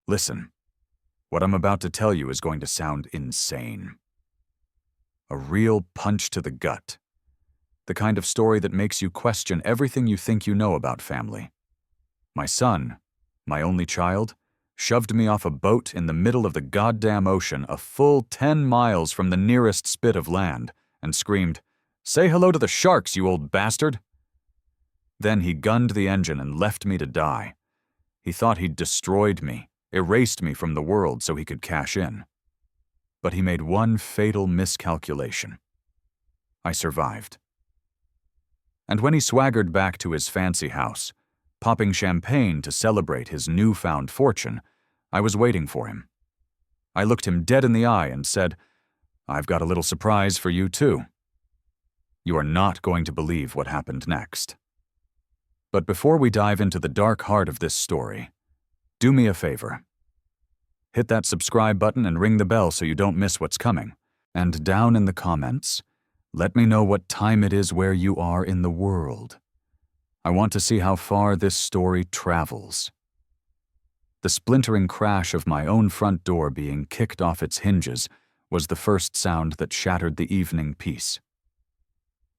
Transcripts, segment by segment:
Listen, what I'm about to tell you is going to sound insane. A real punch to the gut. The kind of story that makes you question everything you think you know about family. My son, my only child, shoved me off a boat in the middle of the goddamn ocean a full 10 miles from the nearest spit of land and screamed, "Say hello to the sharks, you old bastard!" Then he gunned the engine and left me to die. He thought he'd destroyed me, erased me from the world so he could cash in. But he made one fatal miscalculation. I survived. And when he swaggered back to his fancy house, popping champagne to celebrate his newfound fortune, I was waiting for him. I looked him dead in the eye and said, "I've got a little surprise for you too." You are not going to believe what happened next. But before we dive into the dark heart of this story, do me a favor. Hit that subscribe button and ring the bell so you don't miss what's coming. And down in the comments, let me know what time it is where you are in the world. I want to see how far this story travels. The splintering crash of my own front door being kicked off its hinges was the first sound that shattered the evening peace.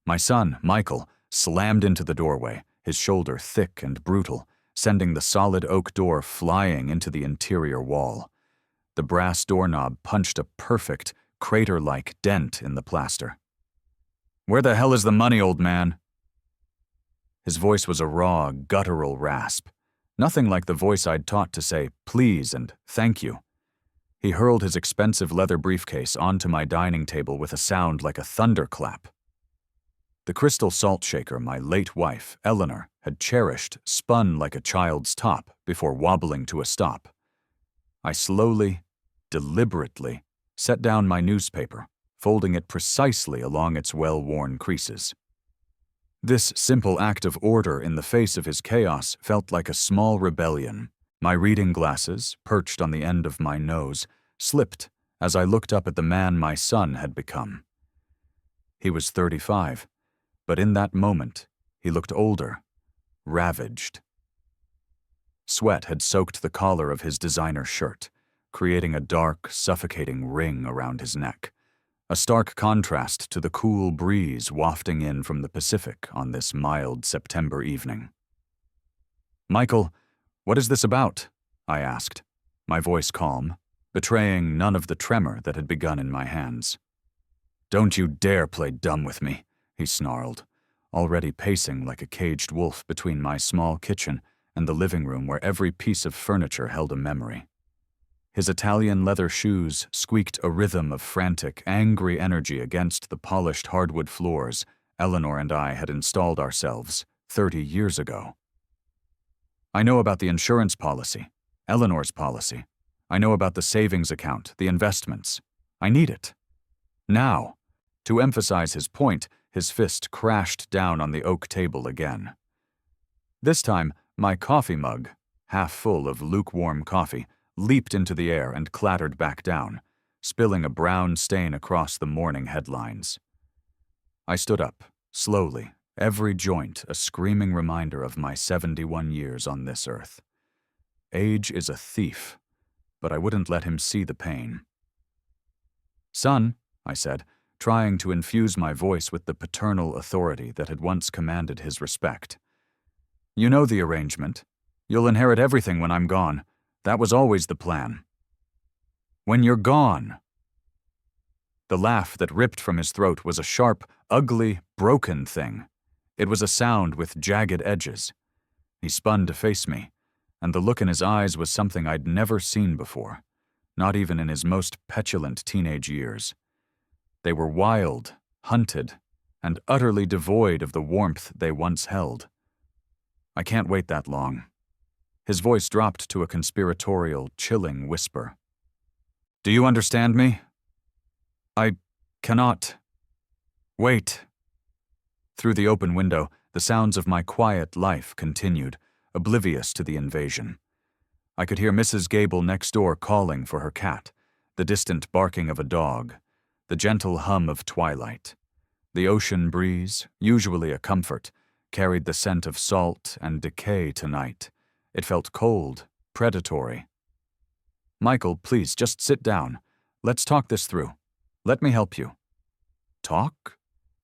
My son, Michael, slammed into the doorway, his shoulder thick and brutal, sending the solid oak door flying into the interior wall. The brass doorknob punched a perfect, crater-like dent in the plaster. "Where the hell is the money, old man?" His voice was a raw, guttural rasp, nothing like the voice I'd taught to say please and thank you. He hurled his expensive leather briefcase onto my dining table with a sound like a thunderclap. The crystal salt shaker my late wife, Eleanor, had cherished spun like a child's top before wobbling to a stop. I slowly, deliberately, set down my newspaper, folding it precisely along its well-worn creases. This simple act of order in the face of his chaos felt like a small rebellion. My reading glasses, perched on the end of my nose, slipped as I looked up at the man my son had become. He was 35, but in that moment, he looked older, ravaged. Sweat had soaked the collar of his designer shirt, creating a dark, suffocating ring around his neck, a stark contrast to the cool breeze wafting in from the Pacific on this mild September evening. "Michael, what is this about?" I asked, my voice calm, betraying none of the tremor that had begun in my hands. "Don't you dare play dumb with me," he snarled, already pacing like a caged wolf between my small kitchen and the living room where every piece of furniture held a memory. His Italian leather shoes squeaked a rhythm of frantic, angry energy against the polished hardwood floors Eleanor and I had installed ourselves 30 years ago. "I know about the insurance policy, Eleanor's policy. I know about the savings account, the investments. I need it. Now." To emphasize his point, his fist crashed down on the oak table again. This time, my coffee mug, half full of lukewarm coffee, leaped into the air and clattered back down, spilling a brown stain across the morning headlines. I stood up, slowly, every joint a screaming reminder of my 71 years on this earth. Age is a thief, but I wouldn't let him see the pain. "Son," I said, trying to infuse my voice with the paternal authority that had once commanded his respect. "You know the arrangement. You'll inherit everything when I'm gone. That was always the plan." "When you're gone." The laugh that ripped from his throat was a sharp, ugly, broken thing. It was a sound with jagged edges. He spun to face me, and the look in his eyes was something I'd never seen before, not even in his most petulant teenage years. They were wild, hunted, and utterly devoid of the warmth they once held. "I can't wait that long." His voice dropped to a conspiratorial, chilling whisper. "Do you understand me? I cannot wait." Through the open window, the sounds of my quiet life continued, oblivious to the invasion. I could hear Mrs. Gable next door calling for her cat, the distant barking of a dog, the gentle hum of twilight. The ocean breeze, usually a comfort, carried the scent of salt and decay tonight. It felt cold, predatory. Michael, please, just sit down. Let's talk this through. Let me help you. Talk?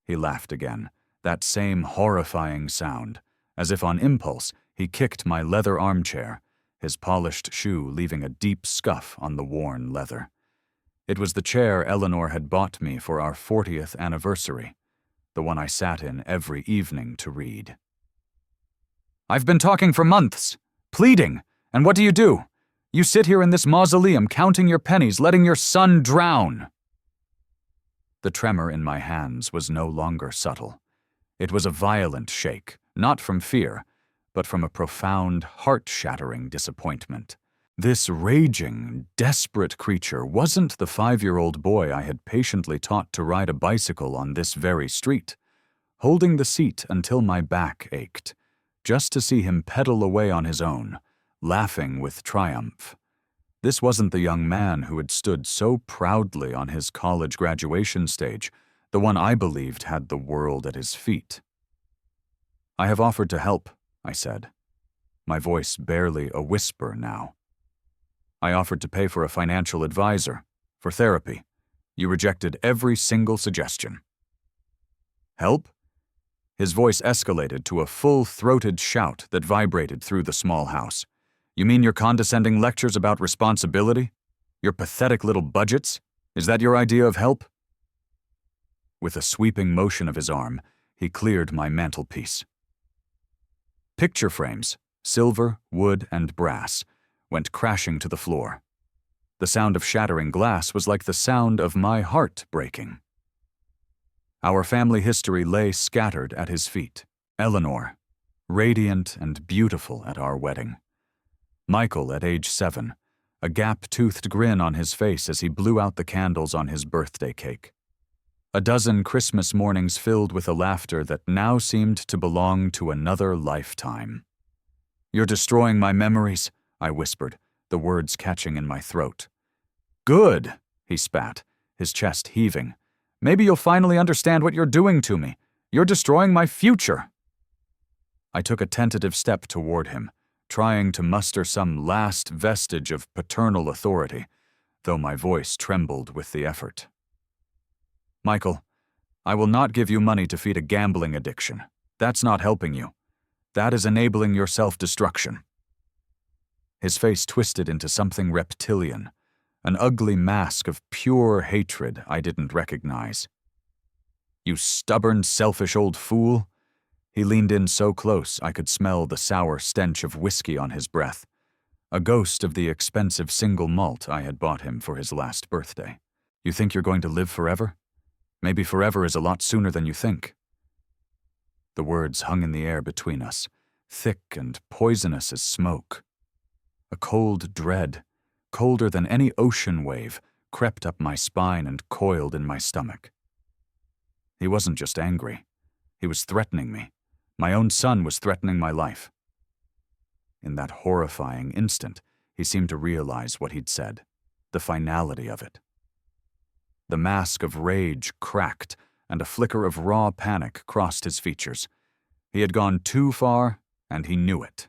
He laughed again, that same horrifying sound. As if on impulse, he kicked my leather armchair, his polished shoe leaving a deep scuff on the worn leather. It was the chair Eleanor had bought me for our 40th anniversary, the one I sat in every evening to read. I've been talking for months, pleading, and what do? You sit here in this mausoleum counting your pennies, letting your son drown. The tremor in my hands was no longer subtle. It was a violent shake, not from fear, but from a profound, heart-shattering disappointment. This raging, desperate creature wasn't the 5-year-old boy I had patiently taught to ride a bicycle on this very street, holding the seat until my back ached, just to see him pedal away on his own, laughing with triumph. This wasn't the young man who had stood so proudly on his college graduation stage, the one I believed had the world at his feet. I have offered to help, I said, my voice barely a whisper now. I offered to pay for a financial advisor, for therapy. You rejected every single suggestion. Help? His voice escalated to a full-throated shout that vibrated through the small house. You mean your condescending lectures about responsibility? Your pathetic little budgets? Is that your idea of help? With a sweeping motion of his arm, he cleared my mantelpiece. Picture frames, silver, wood, and brass, went crashing to the floor. The sound of shattering glass was like the sound of my heart breaking. Our family history lay scattered at his feet. Eleanor, radiant and beautiful at our wedding. Michael at age 7, a gap-toothed grin on his face as he blew out the candles on his birthday cake. A dozen Christmas mornings filled with a laughter that now seemed to belong to another lifetime. You're destroying my memories, I whispered, the words catching in my throat. Good, he spat, his chest heaving. Maybe you'll finally understand what you're doing to me. You're destroying my future. I took a tentative step toward him, trying to muster some last vestige of paternal authority, though my voice trembled with the effort. Michael, I will not give you money to feed a gambling addiction. That's not helping you. That is enabling your self-destruction. His face twisted into something reptilian, an ugly mask of pure hatred I didn't recognize. You stubborn, selfish old fool. He leaned in so close I could smell the sour stench of whiskey on his breath, a ghost of the expensive single malt I had bought him for his last birthday. You think you're going to live forever? Maybe forever is a lot sooner than you think. The words hung in the air between us, thick and poisonous as smoke. A cold dread, colder than any ocean wave, crept up my spine and coiled in my stomach. He wasn't just angry. He was threatening me. My own son was threatening my life. In that horrifying instant, he seemed to realize what he'd said, the finality of it. The mask of rage cracked, and a flicker of raw panic crossed his features. He had gone too far, and he knew it.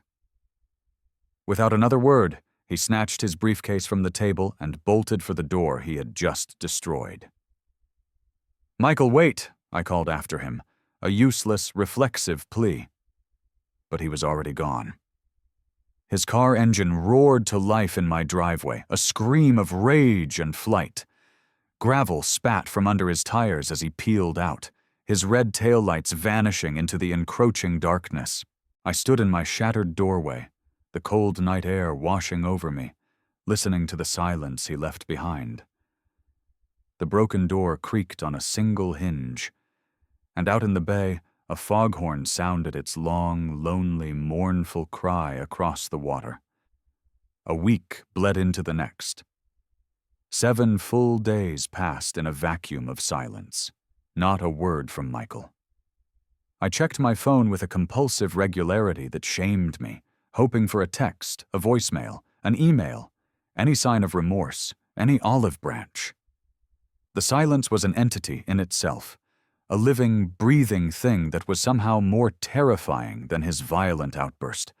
Without another word, he snatched his briefcase from the table and bolted for the door he had just destroyed. Michael, wait, I called after him, a useless, reflexive plea. But he was already gone. His car engine roared to life in my driveway, a scream of rage and flight. Gravel spat from under his tires as he peeled out, his red taillights vanishing into the encroaching darkness. I stood in my shattered doorway, the cold night air washing over me, listening to the silence he left behind. The broken door creaked on a single hinge, and out in the bay, a foghorn sounded its long, lonely, mournful cry across the water. A week bled into the next. 7 full days passed in a vacuum of silence. Not a word from Michael. I checked my phone with a compulsive regularity that shamed me, hoping for a text, a voicemail, an email, any sign of remorse, any olive branch. The silence was an entity in itself, a living, breathing thing that was somehow more terrifying than his violent outburst.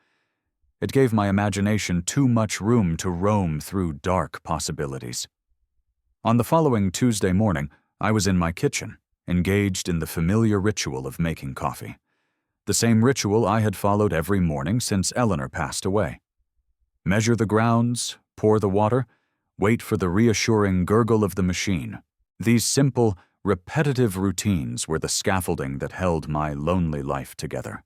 It gave my imagination too much room to roam through dark possibilities. On the following Tuesday morning, I was in my kitchen, engaged in the familiar ritual of making coffee. The same ritual I had followed every morning since Eleanor passed away. Measure the grounds, pour the water, wait for the reassuring gurgle of the machine. These simple, repetitive routines were the scaffolding that held my lonely life together.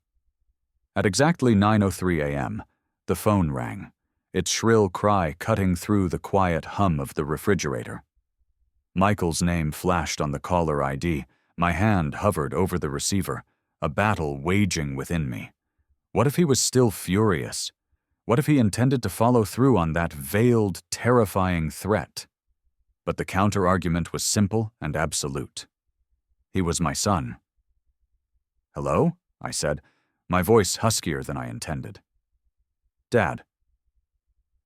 At exactly 9:03 a.m., the phone rang, its shrill cry cutting through the quiet hum of the refrigerator. Michael's name flashed on the caller ID. My hand hovered over the receiver, a battle waging within me. What if he was still furious? What if he intended to follow through on that veiled, terrifying threat? But the counter-argument was simple and absolute. He was my son. "Hello?" I said, my voice huskier than I intended. "Dad."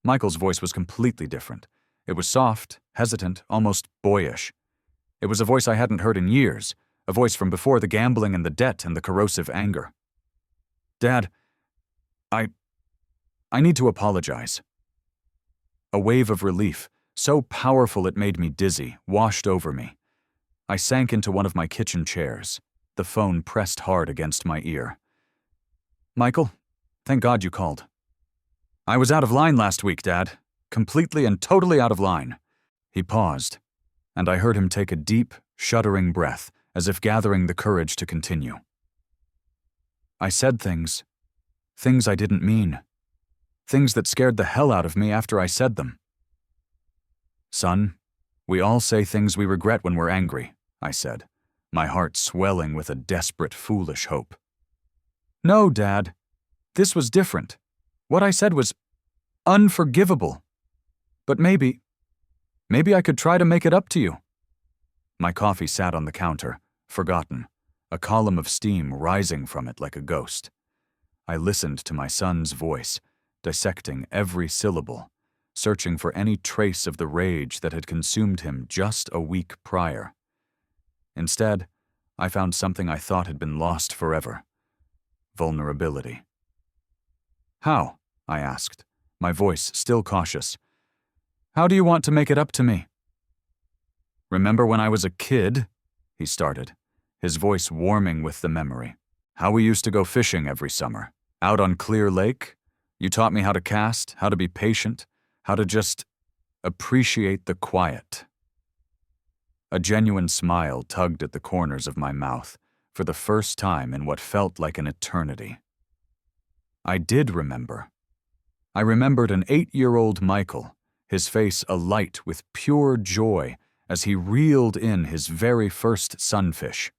Michael's voice was completely different. It was soft, hesitant, almost boyish. It was a voice I hadn't heard in years, a voice from before the gambling and the debt and the corrosive anger. "Dad, I need to apologize." A wave of relief, so powerful it made me dizzy, washed over me. I sank into one of my kitchen chairs, the phone pressed hard against my ear. "Michael, thank God you called. I was out of line last week, Dad. Completely and totally out of line." He paused, and I heard him take a deep, shuddering breath, as if gathering the courage to continue. "I said things I didn't mean. Things that scared the hell out of me after I said them." "Son, we all say things we regret when we're angry," I said, my heart swelling with a desperate, foolish hope. "No, Dad. This was different. What I said was unforgivable. But maybe I could try to make it up to you." My coffee sat on the counter, forgotten, a column of steam rising from it like a ghost. I listened to my son's voice, dissecting every syllable, searching for any trace of the rage that had consumed him just a week prior. Instead, I found something I thought had been lost forever: vulnerability. "How?" I asked, my voice still cautious. "How do you want to make it up to me?" "Remember when I was a kid?" he started, his voice warming with the memory. "How we used to go fishing every summer, out on Clear Lake? You taught me how to cast, how to be patient, how to just appreciate the quiet." A genuine smile tugged at the corners of my mouth, for the first time in what felt like an eternity. I did remember. I remembered an 8-year-old Michael, his face alight with pure joy as he reeled in his very first sunfish.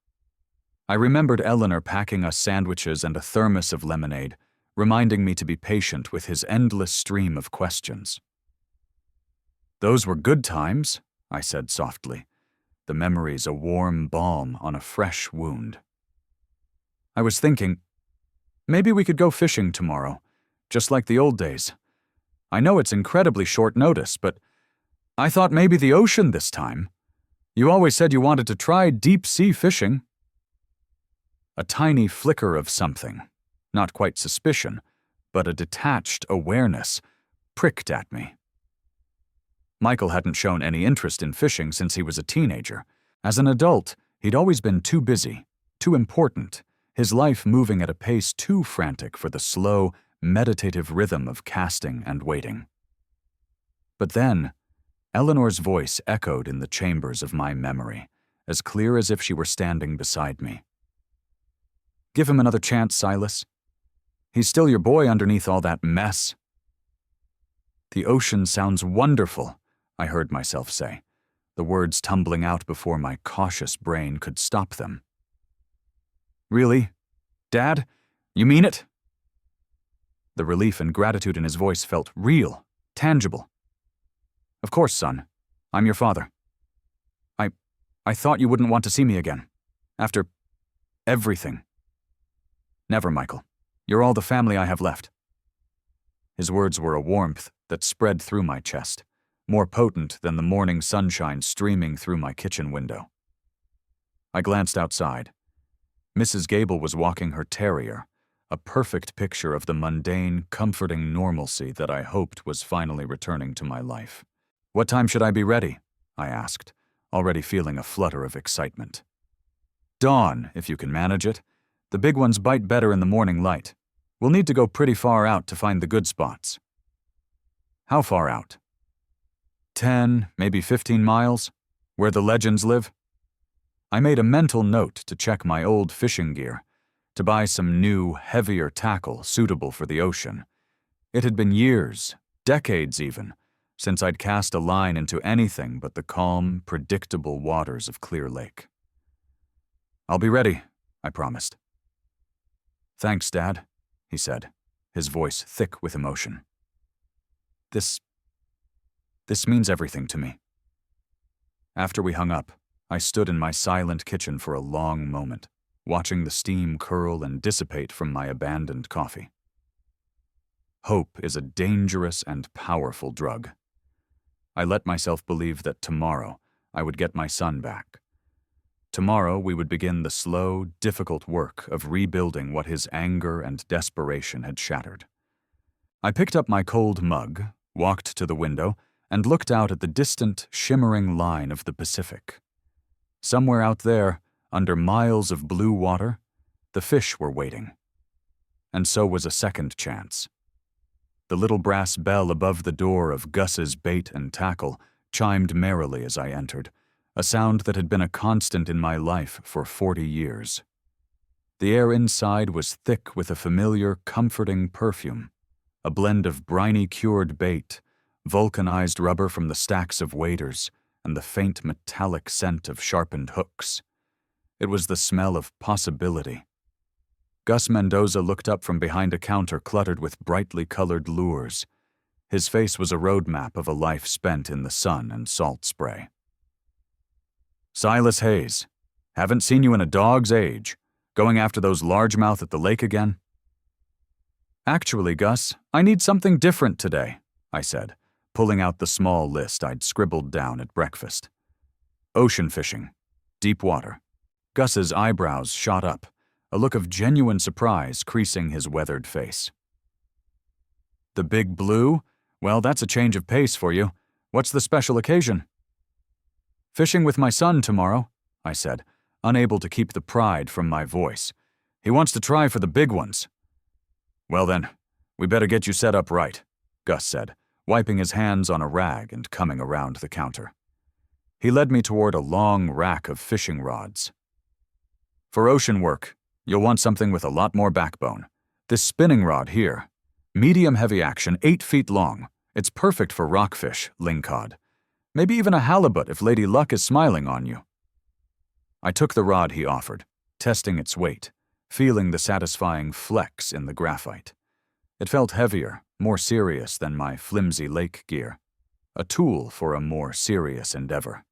I remembered Eleanor packing us sandwiches and a thermos of lemonade, reminding me to be patient with his endless stream of questions. "Those were good times," I said softly, the memories a warm balm on a fresh wound. "I was thinking, maybe we could go fishing tomorrow, just like the old days. I know it's incredibly short notice, but I thought maybe the ocean this time. You always said you wanted to try deep-sea fishing." A tiny flicker of something, not quite suspicion, but a detached awareness, pricked at me. Michael hadn't shown any interest in fishing since he was a teenager. As an adult, he'd always been too busy, too important, his life moving at a pace too frantic for the slow, meditative rhythm of casting and waiting. But then, Eleanor's voice echoed in the chambers of my memory, as clear as if she were standing beside me. "Give him another chance, Silas. He's still your boy underneath all that mess." "The ocean sounds wonderful," I heard myself say, the words tumbling out before my cautious brain could stop them. "Really? Dad? You mean it?" The relief and gratitude in his voice felt real, tangible. "Of course, son. I'm your father. I thought you wouldn't want to see me again. After everything." "Never, Michael. You're all the family I have left." His words were a warmth that spread through my chest, more potent than the morning sunshine streaming through my kitchen window. I glanced outside. Mrs. Gable was walking her terrier, a perfect picture of the mundane, comforting normalcy that I hoped was finally returning to my life. "What time should I be ready?" I asked, already feeling a flutter of excitement. "Dawn, if you can manage it. The big ones bite better in the morning light. We'll need to go pretty far out to find the good spots." "How far out?" 10, maybe 15 miles, where the legends live. I made a mental note to check my old fishing gear, to buy some new, heavier tackle suitable for the ocean. It had been years, decades even, since I'd cast a line into anything but the calm, predictable waters of Clear Lake. "I'll be ready," I promised. "Thanks, Dad," he said, his voice thick with emotion. This means everything to me." After we hung up, I stood in my silent kitchen for a long moment, watching the steam curl and dissipate from my abandoned coffee. Hope is a dangerous and powerful drug. I let myself believe that tomorrow I would get my son back. Tomorrow we would begin the slow, difficult work of rebuilding what his anger and desperation had shattered. I picked up my cold mug, walked to the window, and looked out at the distant, shimmering line of the Pacific. Somewhere out there, under miles of blue water, the fish were waiting. And so was a second chance. The little brass bell above the door of Gus's Bait and Tackle chimed merrily as I entered, a sound that had been a constant in my life for 40 years. The air inside was thick with a familiar, comforting perfume, a blend of briny-cured bait, vulcanized rubber from the stacks of waders, and the faint metallic scent of sharpened hooks. It was the smell of possibility. Gus Mendoza looked up from behind a counter cluttered with brightly colored lures. His face was a roadmap of a life spent in the sun and salt spray. "Silas Hayes, haven't seen you in a dog's age. Going after those largemouth at the lake again?" "Actually, Gus, I need something different today," I said, pulling out the small list I'd scribbled down at breakfast. "Ocean fishing. Deep water." Gus's eyebrows shot up, a look of genuine surprise creasing his weathered face. "The big blue? Well, that's a change of pace for you. What's the special occasion?" "Fishing with my son tomorrow," I said, unable to keep the pride from my voice. "He wants to try for the big ones." "Well then, we better get you set up right," Gus said, wiping his hands on a rag and coming around the counter. He led me toward a long rack of fishing rods. "For ocean work, you'll want something with a lot more backbone. This spinning rod here, medium heavy action, 8 feet long. It's perfect for rockfish, lingcod. Maybe even a halibut if Lady Luck is smiling on you." I took the rod he offered, testing its weight, feeling the satisfying flex in the graphite. It felt heavier, more serious than my flimsy lake gear, a tool for a more serious endeavor.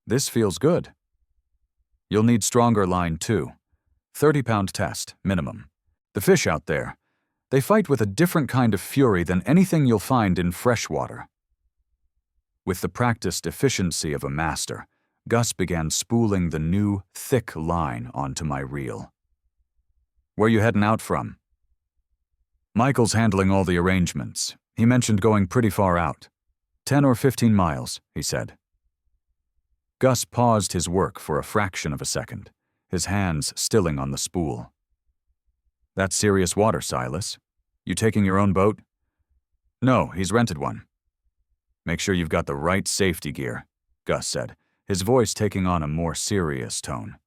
"This feels good." "You'll need stronger line too. 30-pound test, minimum. The fish out there, they fight with a different kind of fury than anything you'll find in freshwater." With the practiced efficiency of a master, Gus began spooling the new, thick line onto my reel. "Where you heading out from?" "Michael's handling all the arrangements. He mentioned going pretty far out. 10 or 15 miles, he said." Gus paused his work for a fraction of a second, his hands stilling on the spool. "That's serious water, Silas. You taking your own boat?" "No, he's rented one." "Make sure you've got the right safety gear," Gus said, his voice taking on a more serious tone.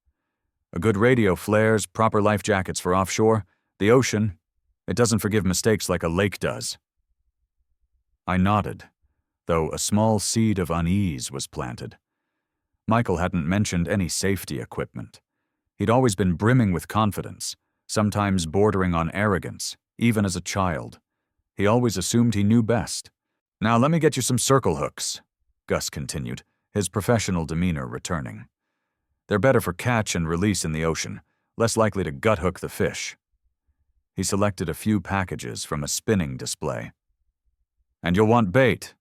"A good radio flares, proper life jackets for offshore. The ocean, it doesn't forgive mistakes like a lake does." I nodded, though a small seed of unease was planted. Michael hadn't mentioned any safety equipment. He'd always been brimming with confidence, sometimes bordering on arrogance, even as a child. He always assumed he knew best. "Now let me get you some circle hooks," Gus continued, his professional demeanor returning. "They're better for catch and release in the ocean, less likely to gut hook the fish." He selected a few packages from a spinning display. "And you'll want bait.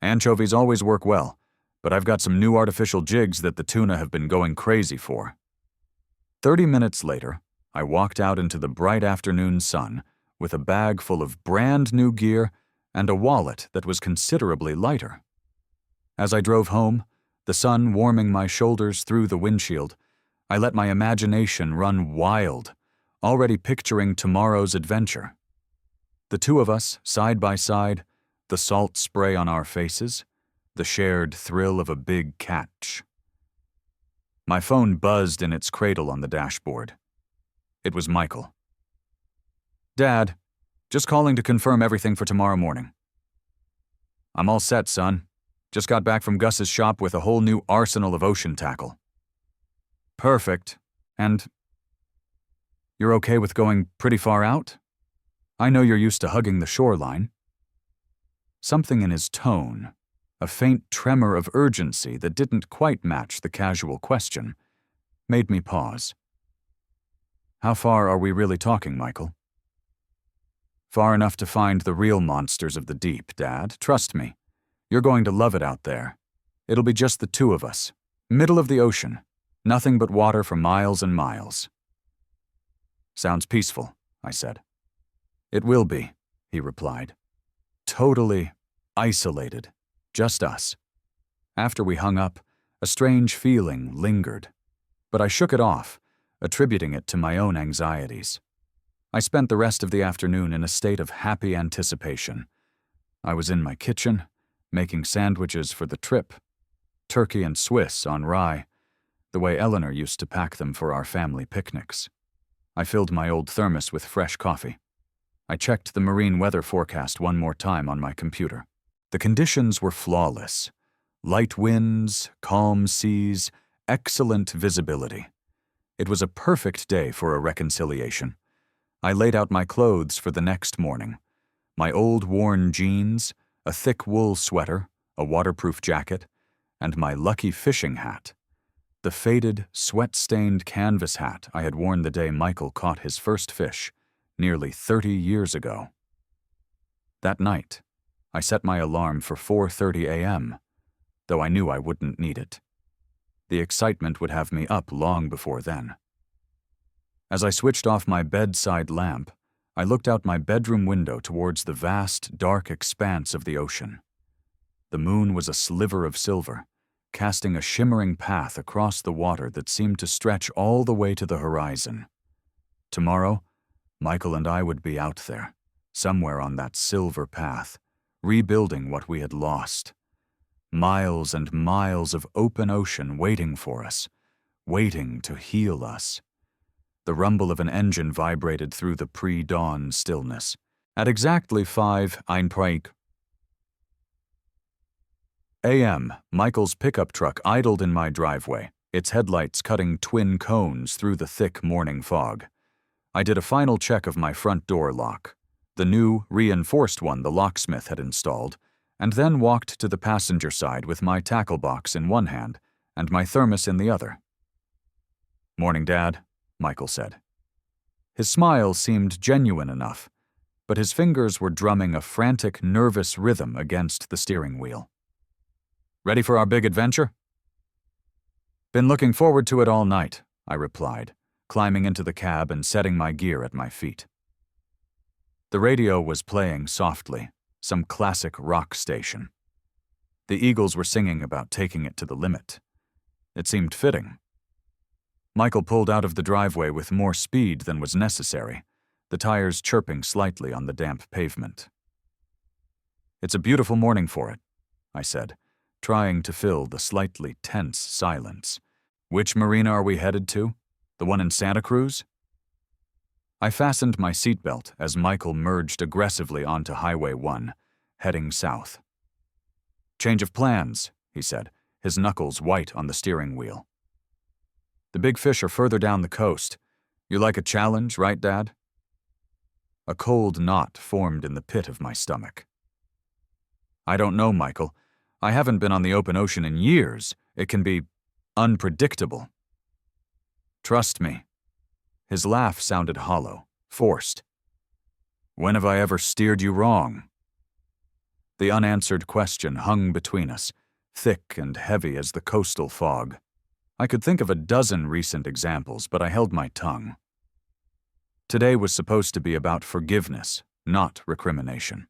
Anchovies always work well, but I've got some new artificial jigs that the tuna have been going crazy for." 30 minutes later, I walked out into the bright afternoon sun with a bag full of brand new gear and a wallet that was considerably lighter. As I drove home, the sun warming my shoulders through the windshield, I let my imagination run wild, already picturing tomorrow's adventure. The two of us, side by side, the salt spray on our faces, the shared thrill of a big catch. My phone buzzed in its cradle on the dashboard. It was Michael. "Dad, just calling to confirm everything for tomorrow morning." "I'm all set, son. Just got back from Gus's shop with a whole new arsenal of ocean tackle." "Perfect. And you're okay with going pretty far out? I know you're used to hugging the shoreline." Something in his tone, a faint tremor of urgency that didn't quite match the casual question, made me pause. "How far are we really talking, Michael?" "Far enough to find the real monsters of the deep, Dad. Trust me. You're going to love it out there. It'll be just the two of us. Middle of the ocean. Nothing but water for miles and miles." "Sounds peaceful," I said. "It will be," he replied. "Totally isolated. Just us." After we hung up, a strange feeling lingered, but I shook it off, attributing it to my own anxieties. I spent the rest of the afternoon in a state of happy anticipation. I was in my kitchen, making sandwiches for the trip, turkey and Swiss on rye, the way Eleanor used to pack them for our family picnics. I filled my old thermos with fresh coffee. I checked the marine weather forecast one more time on my computer. The conditions were flawless. Light winds, calm seas, excellent visibility. It was a perfect day for a reconciliation. I laid out my clothes for the next morning. My old worn jeans, a thick wool sweater, a waterproof jacket, and my lucky fishing hat. The faded, sweat-stained canvas hat I had worn the day Michael caught his first fish, nearly 30 years ago. That night, I set my alarm for 4:30 a.m., though I knew I wouldn't need it. The excitement would have me up long before then. As I switched off my bedside lamp, I looked out my bedroom window towards the vast, dark expanse of the ocean. The moon was a sliver of silver, casting a shimmering path across the water that seemed to stretch all the way to the horizon. Tomorrow, Michael and I would be out there, somewhere on that silver path, rebuilding what we had lost. Miles and miles of open ocean waiting for us, waiting to heal us. The rumble of an engine vibrated through the pre-dawn stillness. At exactly 5 a.m., Michael's pickup truck idled in my driveway, its headlights cutting twin cones through the thick morning fog. I did a final check of my front door lock, the new, reinforced one the locksmith had installed, and then walked to the passenger side with my tackle box in one hand and my thermos in the other. "Morning, Dad," Michael said. His smile seemed genuine enough, but his fingers were drumming a frantic, nervous rhythm against the steering wheel. "Ready for our big adventure?" "Been looking forward to it all night," I replied, climbing into the cab and setting my gear at my feet. The radio was playing softly, some classic rock station. The Eagles were singing about taking it to the limit. It seemed fitting. Michael pulled out of the driveway with more speed than was necessary, the tires chirping slightly on the damp pavement. "It's a beautiful morning for it," I said, trying to fill the slightly tense silence. "Which marina are we headed to? The one in Santa Cruz?" I fastened my seatbelt as Michael merged aggressively onto Highway 1, heading south. "Change of plans," he said, his knuckles white on the steering wheel. "The big fish are further down the coast. You like a challenge, right, Dad?" A cold knot formed in the pit of my stomach. "I don't know, Michael. I haven't been on the open ocean in years. It can be unpredictable." "Trust me." His laugh sounded hollow, forced. "When have I ever steered you wrong?" The unanswered question hung between us, thick and heavy as the coastal fog. I could think of a dozen recent examples, but I held my tongue. Today was supposed to be about forgiveness, not recrimination.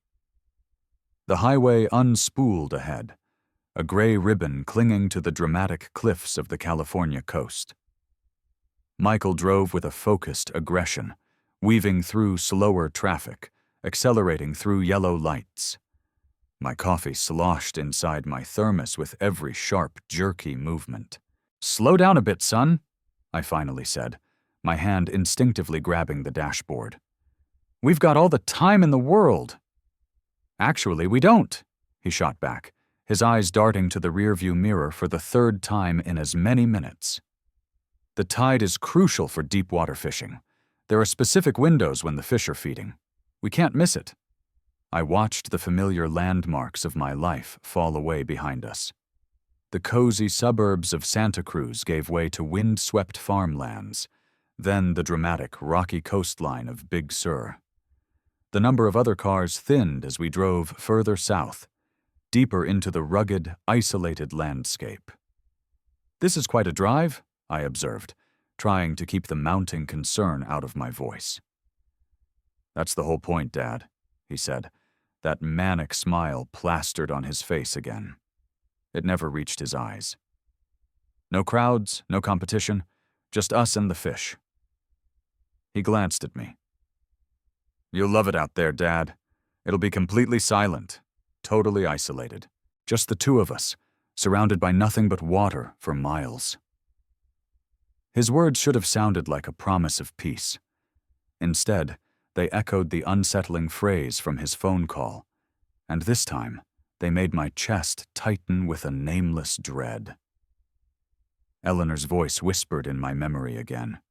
The highway unspooled ahead, a gray ribbon clinging to the dramatic cliffs of the California coast. Michael drove with a focused aggression, weaving through slower traffic, accelerating through yellow lights. My coffee sloshed inside my thermos with every sharp, jerky movement. "Slow down a bit, son," I finally said, my hand instinctively grabbing the dashboard. "We've got all the time in the world." "Actually, we don't," he shot back, his eyes darting to the rearview mirror for the third time in as many minutes. "The tide is crucial for deep water fishing. There are specific windows when the fish are feeding. We can't miss it." I watched the familiar landmarks of my life fall away behind us. The cozy suburbs of Santa Cruz gave way to wind-swept farmlands, then the dramatic, rocky coastline of Big Sur. The number of other cars thinned as we drove further south, deeper into the rugged, isolated landscape. "This is quite a drive," I observed, trying to keep the mounting concern out of my voice. "That's the whole point, Dad," he said, that manic smile plastered on his face again. It never reached his eyes. "No crowds, no competition, just us and the fish." He glanced at me. "You'll love it out there, Dad. It'll be completely silent, totally isolated. Just the two of us, surrounded by nothing but water for miles." His words should have sounded like a promise of peace. Instead, they echoed the unsettling phrase from his phone call, and this time, they made my chest tighten with a nameless dread. Eleanor's voice whispered in my memory again.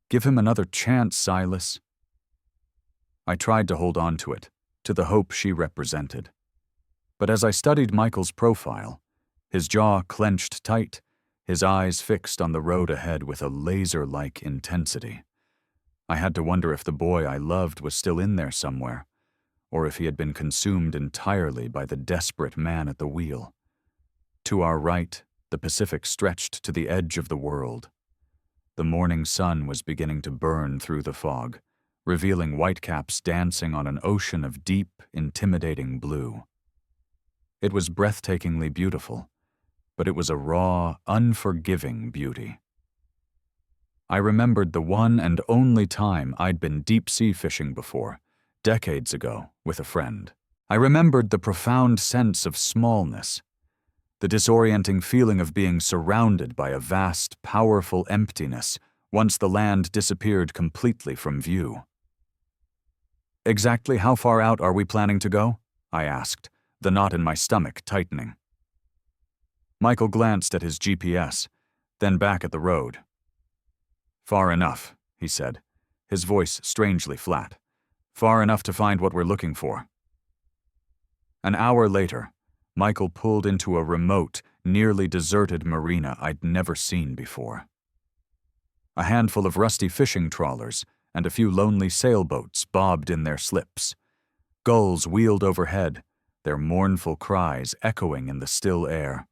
"Give him another chance, Silas." I tried to hold on to it, to the hope she represented. But as I studied Michael's profile, his jaw clenched tight, his eyes fixed on the road ahead with a laser-like intensity, I had to wonder if the boy I loved was still in there somewhere, or if he had been consumed entirely by the desperate man at the wheel. To our right, the Pacific stretched to the edge of the world. The morning sun was beginning to burn through the fog, revealing whitecaps dancing on an ocean of deep, intimidating blue. It was breathtakingly beautiful, but it was a raw, unforgiving beauty. I remembered the one and only time I'd been deep-sea fishing before, decades ago, with a friend. I remembered the profound sense of smallness, the disorienting feeling of being surrounded by a vast, powerful emptiness once the land disappeared completely from view. "Exactly how far out are we planning to go?" I asked, the knot in my stomach tightening. Michael glanced at his GPS, then back at the road. "Far enough," he said, his voice strangely flat. "Far enough to find what we're looking for." An hour later, Michael pulled into a remote, nearly deserted marina I'd never seen before. A handful of rusty fishing trawlers and a few lonely sailboats bobbed in their slips. Gulls wheeled overhead, their mournful cries echoing in the still air.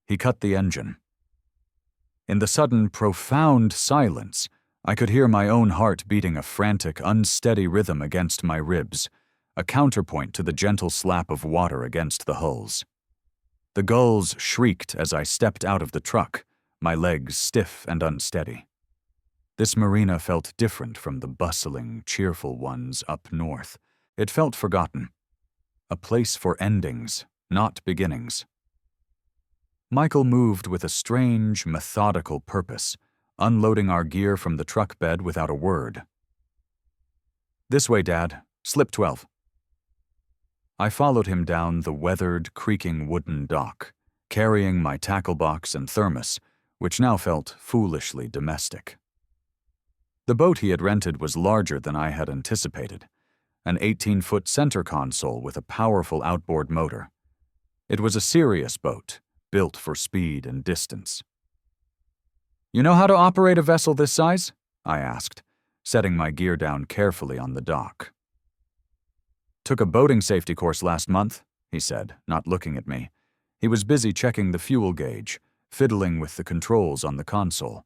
He cut the engine. In the sudden, profound silence, I could hear my own heart beating a frantic, unsteady rhythm against my ribs, a counterpoint to the gentle slap of water against the hulls. The gulls shrieked as I stepped out of the truck, my legs stiff and unsteady. This marina felt different from the bustling, cheerful ones up north. It felt forgotten. A place for endings, not beginnings. Michael moved with a strange, methodical purpose, unloading our gear from the truck bed without a word. "This way, Dad. Slip 12. I followed him down the weathered, creaking wooden dock, carrying my tackle box and thermos, which now felt foolishly domestic. The boat he had rented was larger than I had anticipated, an 18-foot center console with a powerful outboard motor. It was a serious boat, built for speed and distance. "You know how to operate a vessel this size?" I asked, setting my gear down carefully on the dock. "Took a boating safety course last month," he said, not looking at me. He was busy checking the fuel gauge, fiddling with the controls on the console.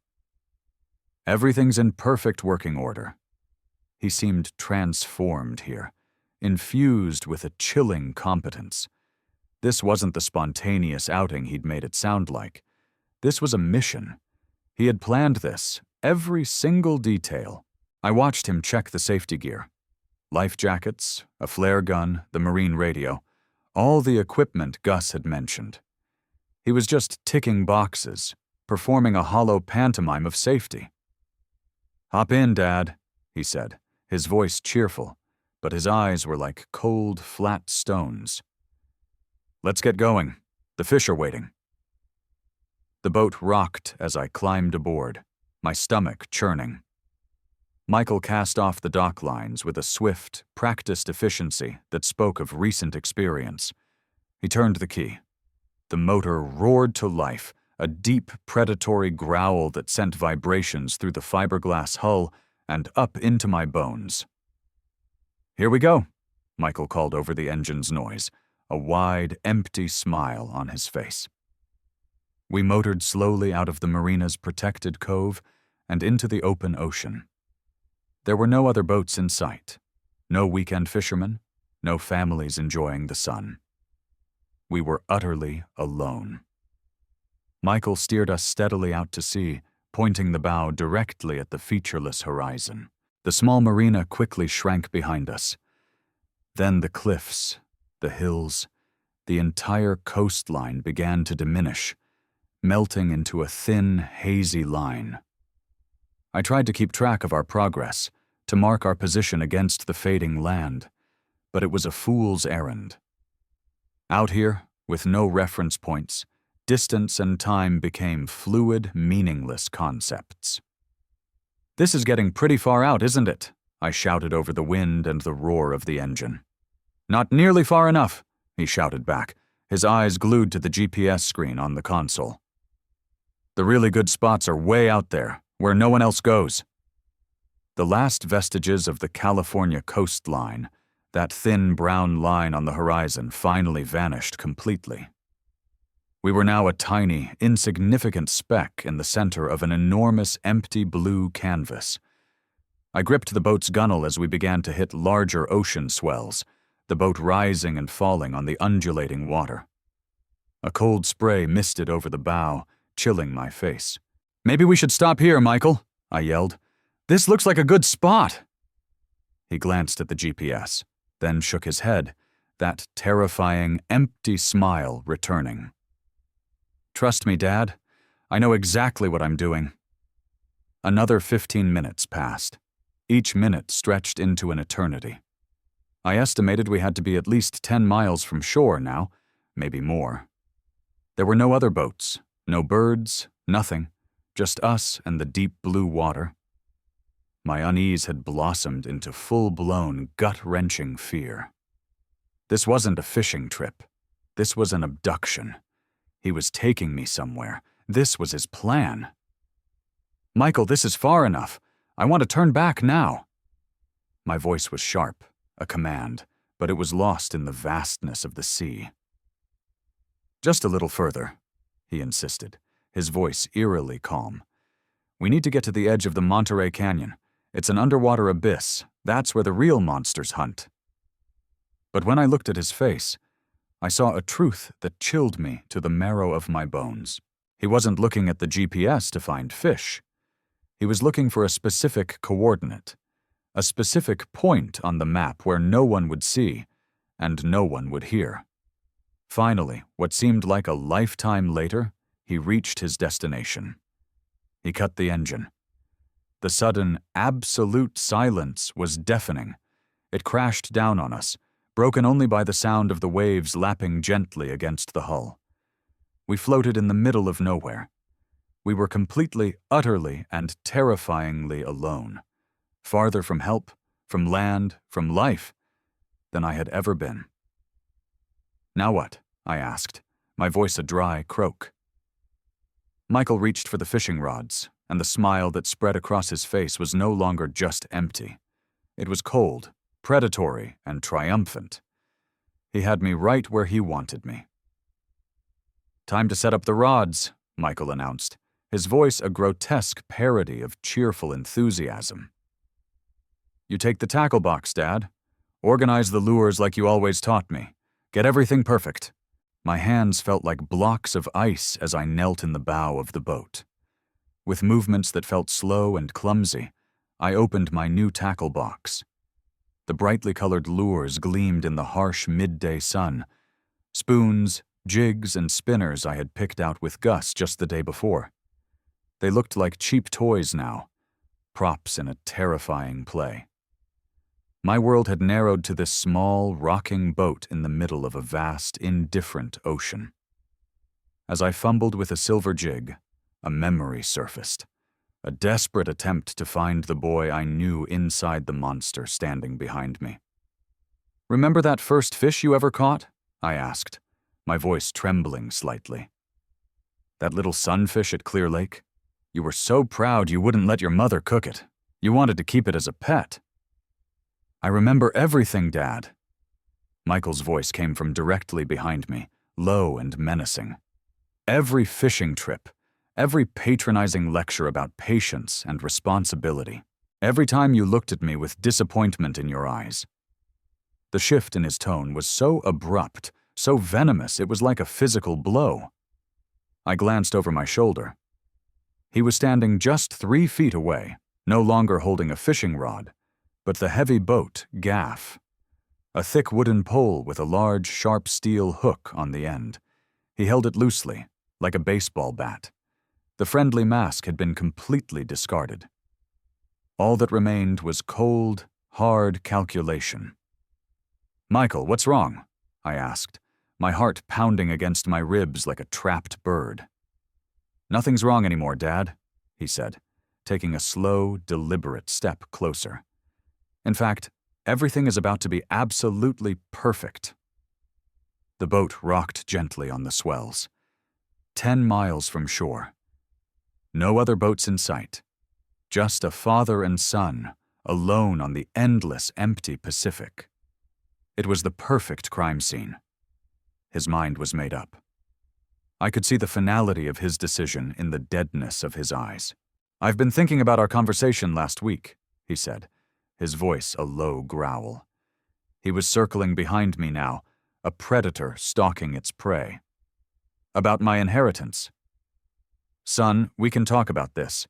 "Everything's in perfect working order." He seemed transformed here, infused with a chilling competence. This wasn't the spontaneous outing he'd made it sound like. This was a mission. He had planned this, every single detail. I watched him check the safety gear. Life jackets, a flare gun, the marine radio, all the equipment Gus had mentioned. He was just ticking boxes, performing a hollow pantomime of safety. "Hop in, Dad," he said, his voice cheerful, but his eyes were like cold, flat stones. "Let's get going. The fish are waiting." The boat rocked as I climbed aboard, my stomach churning. Michael cast off the dock lines with a swift, practiced efficiency that spoke of recent experience. He turned the key. The motor roared to life, a deep, predatory growl that sent vibrations through the fiberglass hull and up into my bones. "Here we go," Michael called over the engine's noise, a wide, empty smile on his face. We motored slowly out of the marina's protected cove and into the open ocean. There were no other boats in sight, no weekend fishermen, no families enjoying the sun. We were utterly alone. Michael steered us steadily out to sea, pointing the bow directly at the featureless horizon. The small marina quickly shrank behind us. Then the cliffs, the hills, the entire coastline began to diminish, melting into a thin, hazy line. I tried to keep track of our progress, to mark our position against the fading land, but it was a fool's errand. Out here, with no reference points, distance and time became fluid, meaningless concepts. "This is getting pretty far out, isn't it?" I shouted over the wind and the roar of the engine. "Not nearly far enough," he shouted back, his eyes glued to the GPS screen on the console. "The really good spots are way out there, where no one else goes." The last vestiges of the California coastline, that thin brown line on the horizon, finally vanished completely. We were now a tiny, insignificant speck in the center of an enormous empty blue canvas. I gripped the boat's gunwale as we began to hit larger ocean swells, the boat rising and falling on the undulating water. A cold spray misted over the bow, chilling my face. "Maybe we should stop here, Michael," I yelled. "This looks like a good spot." He glanced at the GPS, then shook his head, that terrifying, empty smile returning. "Trust me, Dad. I know exactly what I'm doing." Another 15 minutes passed. Each minute stretched into an eternity. I estimated we had to be at least 10 miles from shore now, maybe more. There were no other boats, no birds, nothing, just us and the deep blue water. My unease had blossomed into full-blown, gut-wrenching fear. This wasn't a fishing trip. This was an abduction. He was taking me somewhere. This was his plan. "Michael, this is far enough. I want to turn back now." My voice was sharp, a command, but it was lost in the vastness of the sea. "Just a little further," he insisted, his voice eerily calm. "We need to get to the edge of the Monterey Canyon. It's an underwater abyss. That's where the real monsters hunt." But when I looked at his face, I saw a truth that chilled me to the marrow of my bones. He wasn't looking at the GPS to find fish. He was looking for a specific coordinate, a specific point on the map where no one would see and no one would hear. Finally, what seemed like a lifetime later, he reached his destination. He cut the engine. The sudden, absolute silence was deafening. It crashed down on us, broken only by the sound of the waves lapping gently against the hull. We floated in the middle of nowhere. We were completely, utterly, and terrifyingly alone, farther from help, from land, from life, than I had ever been. "Now what?" I asked, my voice a dry croak. Michael reached for the fishing rods, and the smile that spread across his face was no longer just empty. It was cold, predatory, and triumphant. He had me right where he wanted me. "Time to set up the rods," Michael announced, his voice a grotesque parody of cheerful enthusiasm. You take the tackle box, Dad. Organize the lures like you always taught me. Get everything perfect. My hands felt like blocks of ice as I knelt in the bow of the boat. With movements that felt slow and clumsy, I opened my new tackle box. The brightly colored lures gleamed in the harsh midday sun. Spoons, jigs, and spinners I had picked out with Gus just the day before. They looked like cheap toys now, props in a terrifying play. My world had narrowed to this small, rocking boat in the middle of a vast, indifferent ocean. As I fumbled with a silver jig, a memory surfaced, a desperate attempt to find the boy I knew inside the monster standing behind me. "Remember that first fish you ever caught?" I asked, my voice trembling slightly. "That little sunfish at Clear Lake? You were so proud you wouldn't let your mother cook it. You wanted to keep it as a pet." "I remember everything, Dad." Michael's voice came from directly behind me, low and menacing. "Every fishing trip, every patronizing lecture about patience and responsibility, every time you looked at me with disappointment in your eyes." The shift in his tone was so abrupt, so venomous, it was like a physical blow. I glanced over my shoulder. He was standing just 3 feet away, no longer holding a fishing rod, but the heavy boat gaff. A thick wooden pole with a large, sharp steel hook on the end. He held it loosely, like a baseball bat. The friendly mask had been completely discarded. All that remained was cold, hard calculation. "Michael, what's wrong?" I asked, my heart pounding against my ribs like a trapped bird. "Nothing's wrong anymore, Dad," he said, taking a slow, deliberate step closer. "In fact, everything is about to be absolutely perfect." The boat rocked gently on the swells. 10 miles from shore. No other boats in sight. Just a father and son, alone on the endless, empty Pacific. It was the perfect crime scene. His mind was made up. I could see the finality of his decision in the deadness of his eyes. "I've been thinking about our conversation last week," he said, his voice a low growl. He was circling behind me now, a predator stalking its prey. "About my inheritance. Son, we can talk about this.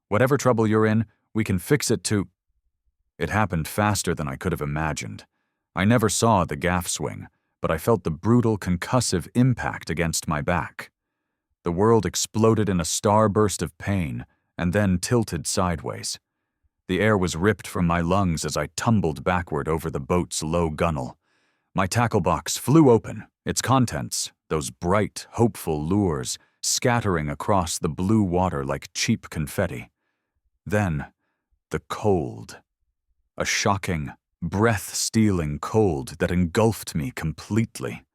Whatever trouble you're in, we can fix it to—" It happened faster than I could have imagined. I never saw the gaff swing, but I felt the brutal concussive impact against my back. The world exploded in a starburst of pain and then tilted sideways. The air was ripped from my lungs as I tumbled backward over the boat's low gunwale. My tackle box flew open, its contents, those bright, hopeful lures, scattering across the blue water like cheap confetti. Then, the cold. A shocking, breath-stealing cold that engulfed me completely.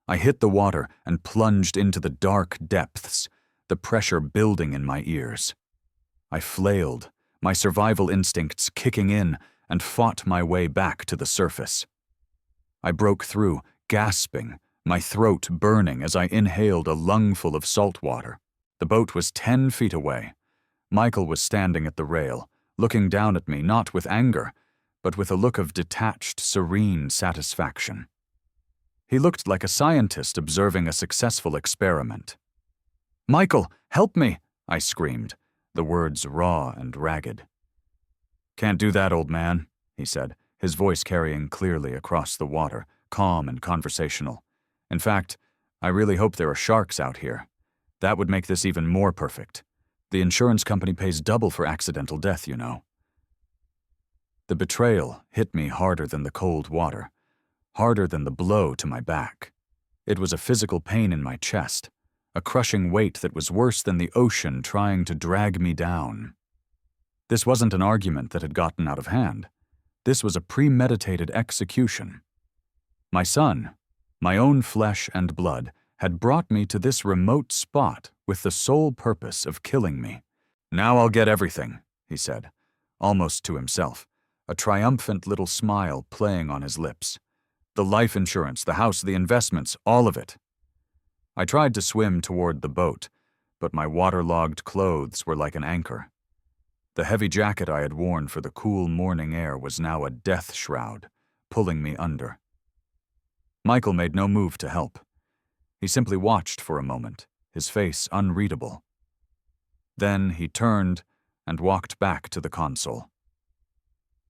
I hit the water and plunged into the dark depths, the pressure building in my ears. I flailed, my survival instincts kicking in, and fought my way back to the surface. I broke through, gasping, my throat burning as I inhaled a lungful of salt water. The boat was 10 feet away. Michael was standing at the rail, looking down at me not with anger, but with a look of detached, serene satisfaction. He looked like a scientist observing a successful experiment. "Michael, help me!" I screamed, the words raw and ragged. "Can't do that, old man," he said, his voice carrying clearly across the water, calm and conversational. "In fact, I really hope there are sharks out here. That would make this even more perfect. The insurance company pays double for accidental death, you know." The betrayal hit me harder than the cold water, harder than the blow to my back. It was a physical pain in my chest, a crushing weight that was worse than the ocean trying to drag me down. This wasn't an argument that had gotten out of hand. This was a premeditated execution. My son, my own flesh and blood, had brought me to this remote spot with the sole purpose of killing me. "Now I'll get everything," he said, almost to himself, a triumphant little smile playing on his lips. "The life insurance, the house, the investments, all of it." I tried to swim toward the boat, but my waterlogged clothes were like an anchor. The heavy jacket I had worn for the cool morning air was now a death shroud, pulling me under. Michael made no move to help. He simply watched for a moment, his face unreadable. Then he turned and walked back to the console.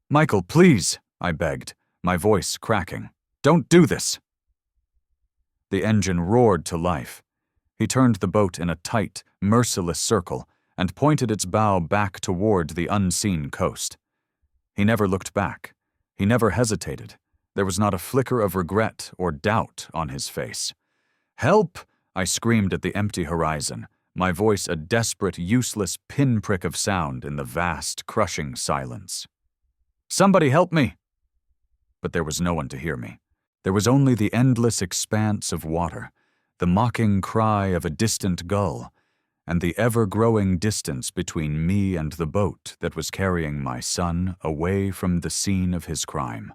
"Michael, please," I begged, my voice cracking. "Don't do this." The engine roared to life. He turned the boat in a tight, merciless circle and pointed its bow back toward the unseen coast. He never looked back. He never hesitated. There was not a flicker of regret or doubt on his face. "Help!" I screamed at the empty horizon, my voice a desperate, useless pinprick of sound in the vast, crushing silence. "Somebody help me!" But there was no one to hear me. There was only the endless expanse of water, the mocking cry of a distant gull, and the ever-growing distance between me and the boat that was carrying my son away from the scene of his crime,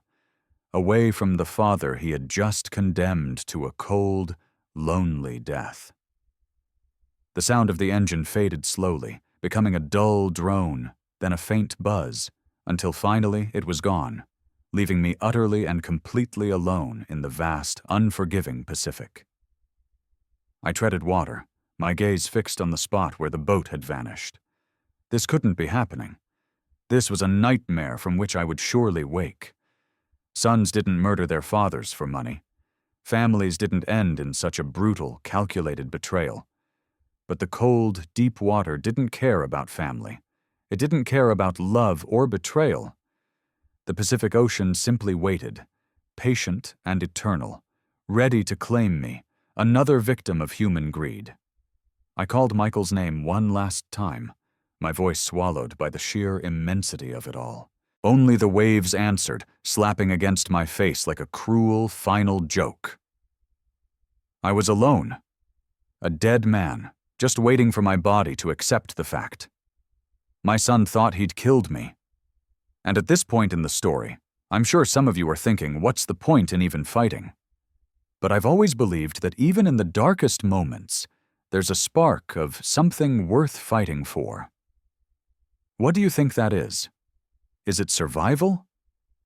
away from the father he had just condemned to a cold, lonely death. The sound of the engine faded slowly, becoming a dull drone, then a faint buzz, until finally it was gone, leaving me utterly and completely alone in the vast, unforgiving Pacific. I treaded water, my gaze fixed on the spot where the boat had vanished. This couldn't be happening. This was a nightmare from which I would surely wake. Sons didn't murder their fathers for money. Families didn't end in such a brutal, calculated betrayal. But the cold, deep water didn't care about family. It didn't care about love or betrayal. The Pacific Ocean simply waited, patient and eternal, ready to claim me, another victim of human greed. I called Michael's name one last time, my voice swallowed by the sheer immensity of it all. Only the waves answered, slapping against my face like a cruel, final joke. I was alone, a dead man, just waiting for my body to accept the fact. My son thought he'd killed me. And at this point in the story, I'm sure some of you are thinking, what's the point in even fighting? But I've always believed that even in the darkest moments, there's a spark of something worth fighting for. What do you think that is? Is it survival?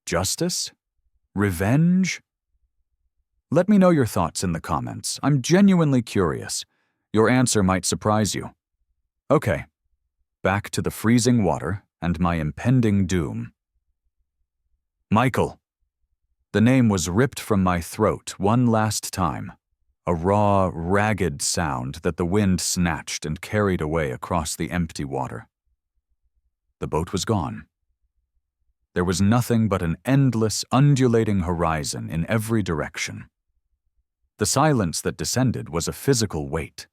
Justice? Revenge? Let me know your thoughts in the comments. I'm genuinely curious. Your answer might surprise you. Okay, back to the freezing water and my impending doom. Michael. The name was ripped from my throat one last time, a raw, ragged sound that the wind snatched and carried away across the empty water. The boat was gone. There was nothing but an endless, undulating horizon in every direction. The silence that descended was a physical weight,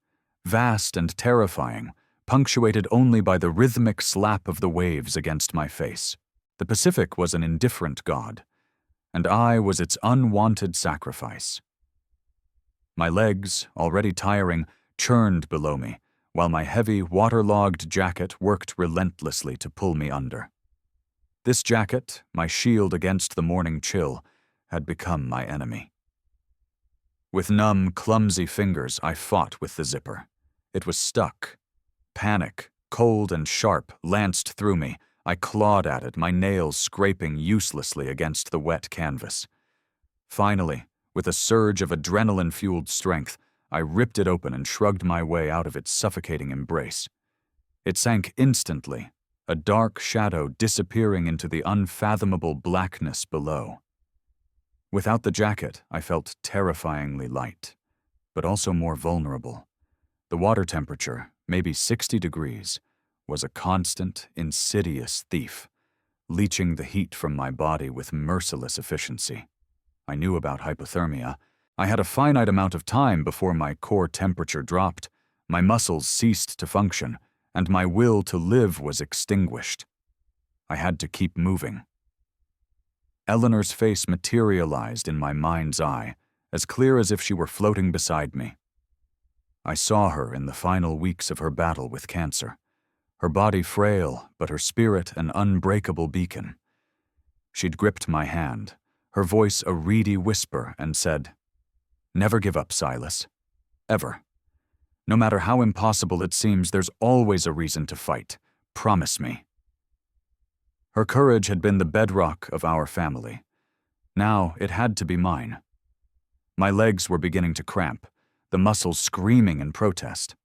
vast and terrifying, punctuated only by the rhythmic slap of the waves against my face. The Pacific was an indifferent god, and I was its unwanted sacrifice. My legs, already tiring, churned below me, while my heavy, waterlogged jacket worked relentlessly to pull me under. This jacket, my shield against the morning chill, had become my enemy. With numb, clumsy fingers, I fought with the zipper. It was stuck. Panic, cold and sharp, lanced through me. I clawed at it, my nails scraping uselessly against the wet canvas. Finally, with a surge of adrenaline-fueled strength, I ripped it open and shrugged my way out of its suffocating embrace. It sank instantly, a dark shadow disappearing into the unfathomable blackness below. Without the jacket, I felt terrifyingly light, but also more vulnerable. The water temperature, maybe 60 degrees, was a constant, insidious thief, leaching the heat from my body with merciless efficiency. I knew about hypothermia. I had a finite amount of time before my core temperature dropped, my muscles ceased to function, and my will to live was extinguished. I had to keep moving. Eleanor's face materialized in my mind's eye, as clear as if she were floating beside me. I saw her in the final weeks of her battle with cancer, her body frail, but her spirit an unbreakable beacon. She'd gripped my hand, her voice a reedy whisper, and said, "Never give up, Silas. Ever. No matter how impossible it seems, there's always a reason to fight. Promise me." Her courage had been the bedrock of our family. Now it had to be mine. My legs were beginning to cramp, the muscles screaming in protest.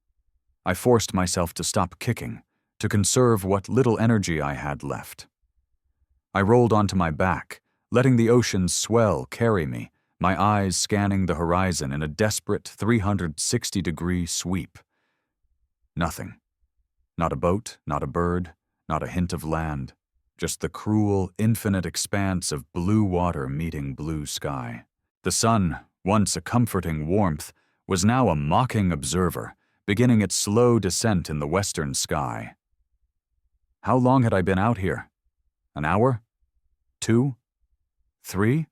I forced myself to stop kicking, to conserve what little energy I had left. I rolled onto my back, letting the ocean's swell carry me, my eyes scanning the horizon in a desperate 360-degree sweep. Nothing. Not a boat, not a bird, not a hint of land, just the cruel, infinite expanse of blue water meeting blue sky. The sun, once a comforting warmth, was now a mocking observer, beginning its slow descent in the western sky. How long had I been out here? An hour? 2? 3?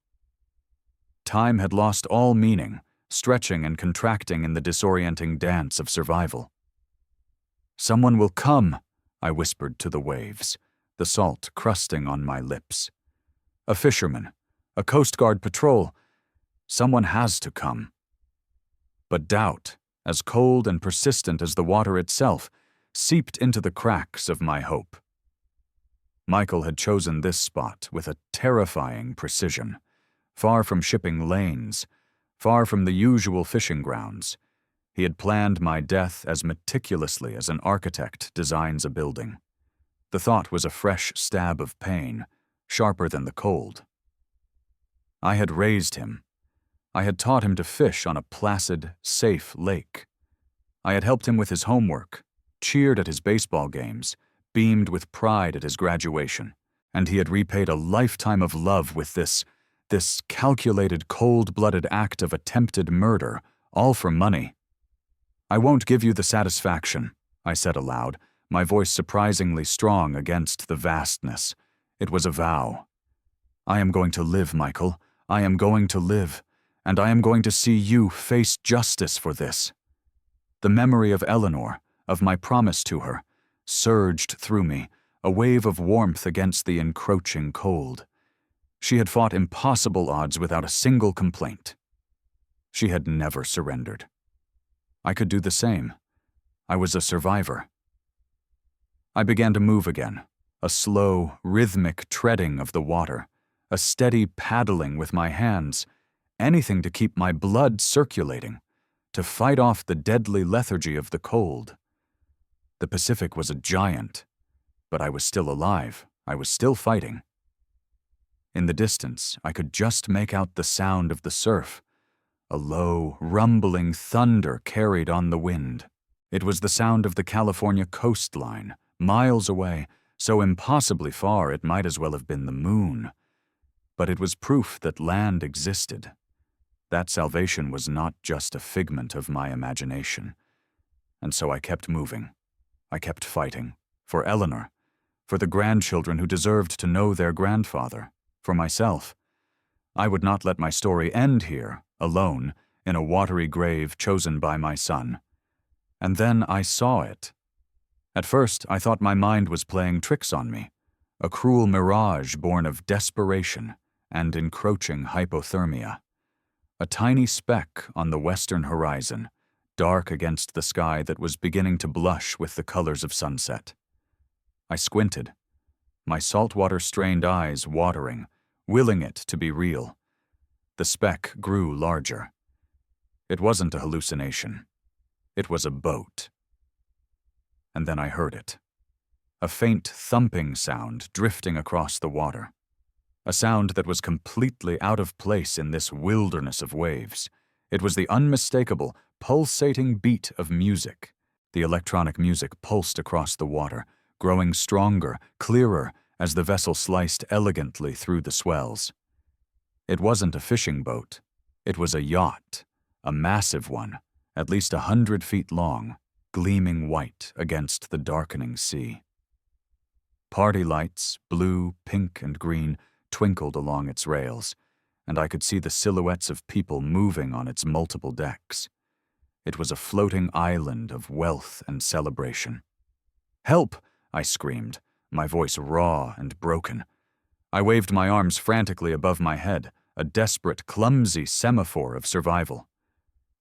Time had lost all meaning, stretching and contracting in the disorienting dance of survival. "Someone will come," I whispered to the waves, the salt crusting on my lips. "A fisherman, a Coast Guard patrol. Someone has to come." But doubt, as cold and persistent as the water itself, seeped into the cracks of my hope. Michael had chosen this spot with a terrifying precision, far from shipping lanes, far from the usual fishing grounds. He had planned my death as meticulously as an architect designs a building. The thought was a fresh stab of pain, sharper than the cold. I had raised him. I had taught him to fish on a placid, safe lake. I had helped him with his homework, cheered at his baseball games, beamed with pride at his graduation, and he had repaid a lifetime of love with this calculated, cold-blooded act of attempted murder, all for money. "I won't give you the satisfaction," I said aloud, my voice surprisingly strong against the vastness. It was a vow. "I am going to live, Michael. I am going to live, and I am going to see you face justice for this." The memory of Eleanor, of my promise to her, surged through me, a wave of warmth against the encroaching cold. She had fought impossible odds without a single complaint. She had never surrendered. I could do the same. I was a survivor. I began to move again, a slow, rhythmic treading of the water, a steady paddling with my hands, anything to keep my blood circulating, to fight off the deadly lethargy of the cold. The Pacific was a giant, but I was still alive. I was still fighting. In the distance, I could just make out the sound of the surf, a low, rumbling thunder carried on the wind. It was the sound of the California coastline, miles away, so impossibly far it might as well have been the moon. But it was proof that land existed. That salvation was not just a figment of my imagination. And so I kept moving. I kept fighting. For Eleanor. For the grandchildren who deserved to know their grandfather. For myself. I would not let my story end here, alone, in a watery grave chosen by my son. And then I saw it. At first, I thought my mind was playing tricks on me, a cruel mirage born of desperation and encroaching hypothermia. A tiny speck on the western horizon, dark against the sky that was beginning to blush with the colors of sunset. I squinted, my saltwater-strained eyes watering, willing it to be real. The speck grew larger. It wasn't a hallucination. It was a boat. And then I heard it. A faint thumping sound drifting across the water. A sound that was completely out of place in this wilderness of waves. It was the unmistakable, pulsating beat of music. The electronic music pulsed across the water, growing stronger, clearer, as the vessel sliced elegantly through the swells. It wasn't a fishing boat. It was a yacht, a massive one, at least 100 feet long, gleaming white against the darkening sea. Party lights, blue, pink, and green, twinkled along its rails, and I could see the silhouettes of people moving on its multiple decks. It was a floating island of wealth and celebration. "Help!" I screamed, my voice raw and broken. I waved my arms frantically above my head, a desperate, clumsy semaphore of survival.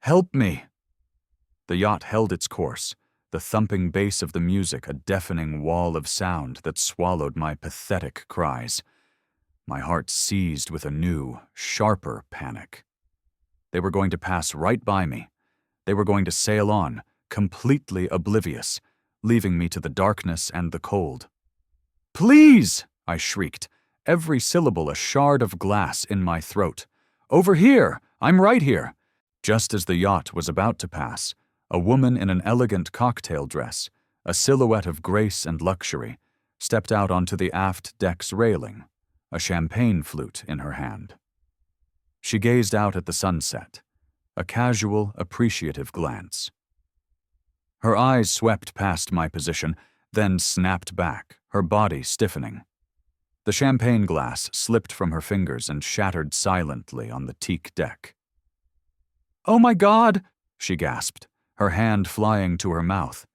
"Help me!" The yacht held its course, the thumping bass of the music a deafening wall of sound that swallowed my pathetic cries. My heart seized with a new, sharper panic. They were going to pass right by me. They were going to sail on, completely oblivious, leaving me to the darkness and the cold. "Please!" I shrieked, every syllable a shard of glass in my throat. "Over here! I'm right here!" Just as the yacht was about to pass, a woman in an elegant cocktail dress, a silhouette of grace and luxury, stepped out onto the aft deck's railing, a champagne flute in her hand. She gazed out at the sunset, a casual, appreciative glance. Her eyes swept past my position, then snapped back, her body stiffening. The champagne glass slipped from her fingers and shattered silently on the teak deck. "Oh my God!" she gasped, her hand flying to her mouth.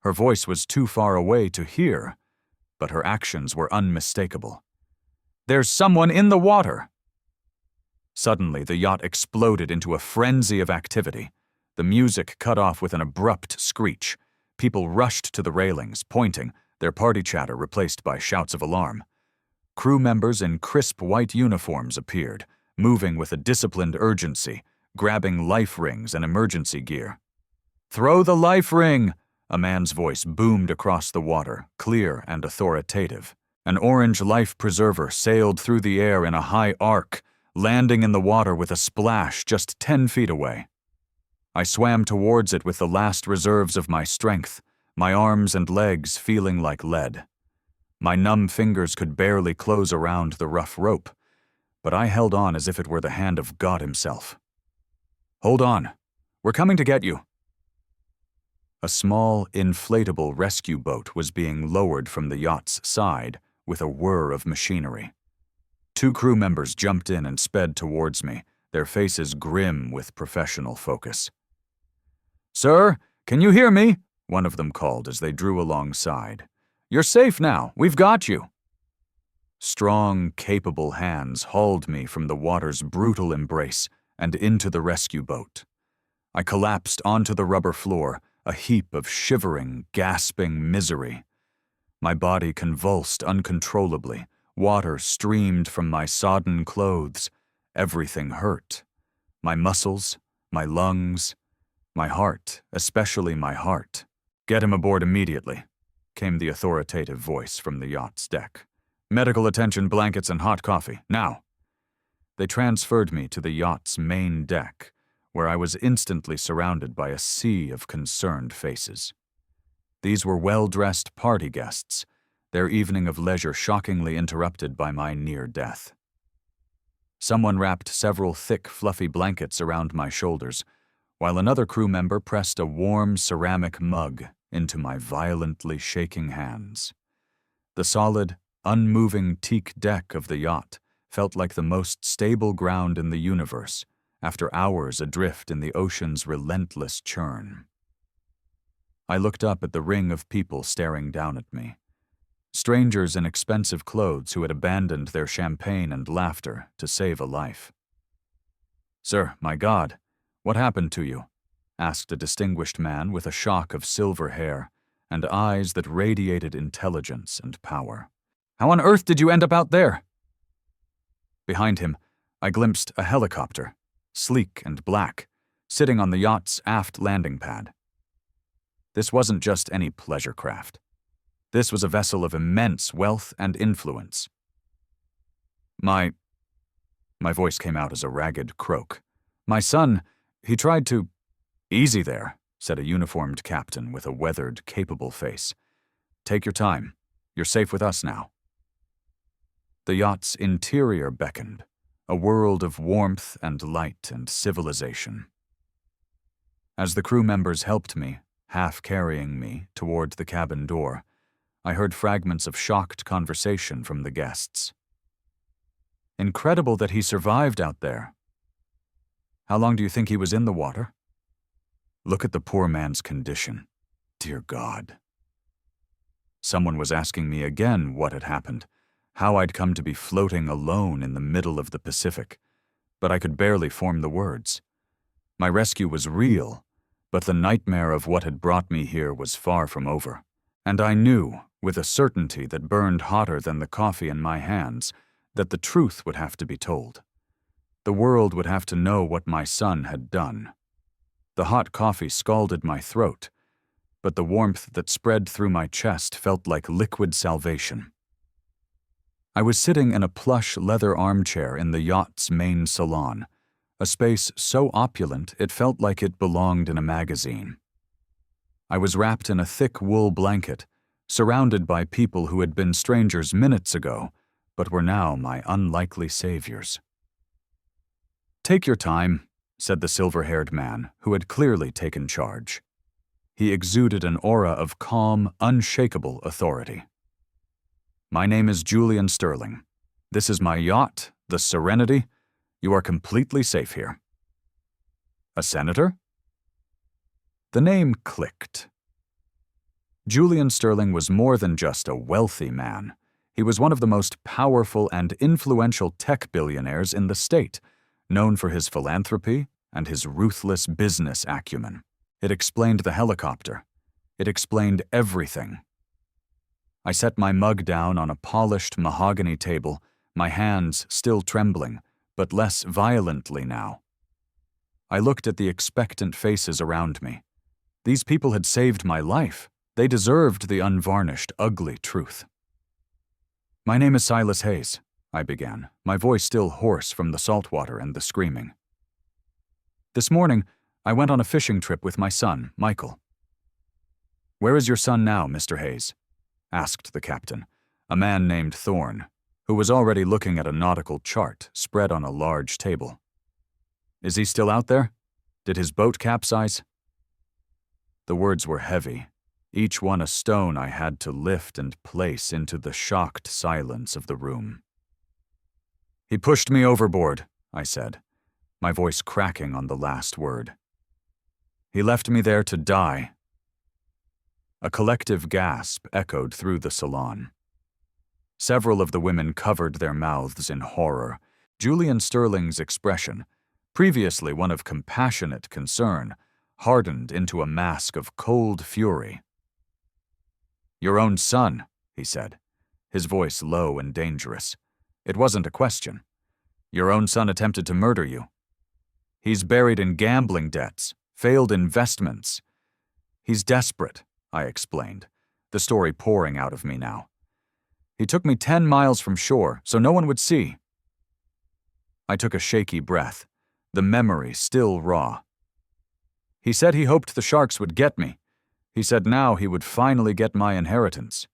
Her voice was too far away to hear, but her actions were unmistakable. "There's someone in the water!" Suddenly, the yacht exploded into a frenzy of activity. The music cut off with an abrupt screech. People rushed to the railings, pointing, their party chatter replaced by shouts of alarm. Crew members in crisp white uniforms appeared, moving with a disciplined urgency, grabbing life rings and emergency gear. "Throw the life ring!" A man's voice boomed across the water, clear and authoritative. An orange life preserver sailed through the air in a high arc, landing in the water with a splash just 10 feet away. I swam towards it with the last reserves of my strength, my arms and legs feeling like lead. My numb fingers could barely close around the rough rope, but I held on as if it were the hand of God himself. "Hold on. We're coming to get you." A small, inflatable rescue boat was being lowered from the yacht's side with a whir of machinery. 2 crew members jumped in and sped towards me, their faces grim with professional focus. "Sir, can you hear me?" one of them called as they drew alongside. "You're safe now. We've got you." Strong, capable hands hauled me from the water's brutal embrace and into the rescue boat. I collapsed onto the rubber floor, a heap of shivering, gasping misery. My body convulsed uncontrollably. Water streamed from my sodden clothes. Everything hurt. My muscles, my lungs, my heart, especially my heart. "Get him aboard immediately," came the authoritative voice from the yacht's deck. "Medical attention, blankets, and hot coffee, now." They transferred me to the yacht's main deck, where I was instantly surrounded by a sea of concerned faces. These were well-dressed party guests, their evening of leisure shockingly interrupted by my near death. Someone wrapped several thick, fluffy blankets around my shoulders, while another crew member pressed a warm ceramic mug into my violently shaking hands. The solid, unmoving teak deck of the yacht felt like the most stable ground in the universe after hours adrift in the ocean's relentless churn. I looked up at the ring of people staring down at me. Strangers in expensive clothes who had abandoned their champagne and laughter to save a life. "Sir, my God, what happened to you?" asked a distinguished man with a shock of silver hair and eyes that radiated intelligence and power. "How on earth did you end up out there?" Behind him, I glimpsed a helicopter, sleek and black, sitting on the yacht's aft landing pad. This wasn't just any pleasure craft. This was a vessel of immense wealth and influence. My voice came out as a ragged croak. "My son, he tried to—" "Easy there," said a uniformed captain with a weathered, capable face. "Take your time. You're safe with us now." The yacht's interior beckoned, a world of warmth and light and civilization. As the crew members helped me, half carrying me, toward the cabin door, I heard fragments of shocked conversation from the guests. "Incredible that he survived out there. How long do you think he was in the water? Look at the poor man's condition. Dear God." Someone was asking me again what had happened, how I'd come to be floating alone in the middle of the Pacific, but I could barely form the words. My rescue was real, But the nightmare of what had brought me here was far from over, and I knew, with a certainty that burned hotter than the coffee in my hands, that the truth would have to be told. The world would have to know what my son had done. The hot coffee scalded my throat, but the warmth that spread through my chest felt like liquid salvation. I was sitting in a plush leather armchair in the yacht's main salon, a space so opulent it felt like it belonged in a magazine. I was wrapped in a thick wool blanket, surrounded by people who had been strangers minutes ago, but were now my unlikely saviors. "Take your time," said the silver-haired man, who had clearly taken charge. He exuded an aura of calm, unshakable authority. "My name is Julian Sterling. This is my yacht, the Serenity. You are completely safe here." "A senator?" The name clicked. Julian Sterling was more than just a wealthy man. He was one of the most powerful and influential tech billionaires in the state, known for his philanthropy and his ruthless business acumen. It explained the helicopter. It explained everything. I set my mug down on a polished mahogany table, my hands still trembling, but less violently now. I looked at the expectant faces around me. These people had saved my life. They deserved the unvarnished, ugly truth. "My name is Silas Hayes," I began, my voice still hoarse from the salt water and the screaming. "This morning, I went on a fishing trip with my son, Michael." "Where is your son now, Mr. Hayes?" asked the captain, a man named Thorne, who was already looking at a nautical chart spread on a large table. "Is he still out there? Did his boat capsize?" The words were heavy, each one a stone I had to lift and place into the shocked silence of the room. "He pushed me overboard," I said, my voice cracking on the last word. "He left me there to die." A collective gasp echoed through the salon. Several of the women covered their mouths in horror. Julian Sterling's expression, previously one of compassionate concern, hardened into a mask of cold fury. "Your own son," he said, his voice low and dangerous. It wasn't a question. "Your own son attempted to murder you. He's buried in gambling debts, failed investments. He's desperate," I explained, the story pouring out of me now. "He took me 10 miles from shore so no one would see." I took a shaky breath, the memory still raw. "He said he hoped the sharks would get me. He said now he would finally get my inheritance."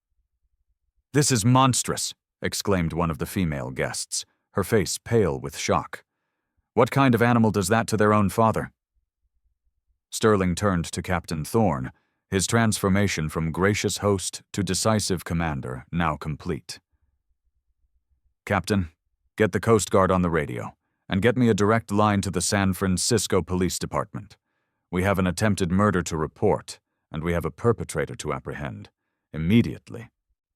"This is monstrous," exclaimed one of the female guests, her face pale with shock. "What kind of animal does that to their own father?" Sterling turned to Captain Thorne, his transformation from gracious host to decisive commander now complete. "Captain, get the Coast Guard on the radio, and get me a direct line to the San Francisco Police Department. We have an attempted murder to report, and we have a perpetrator to apprehend. Immediately."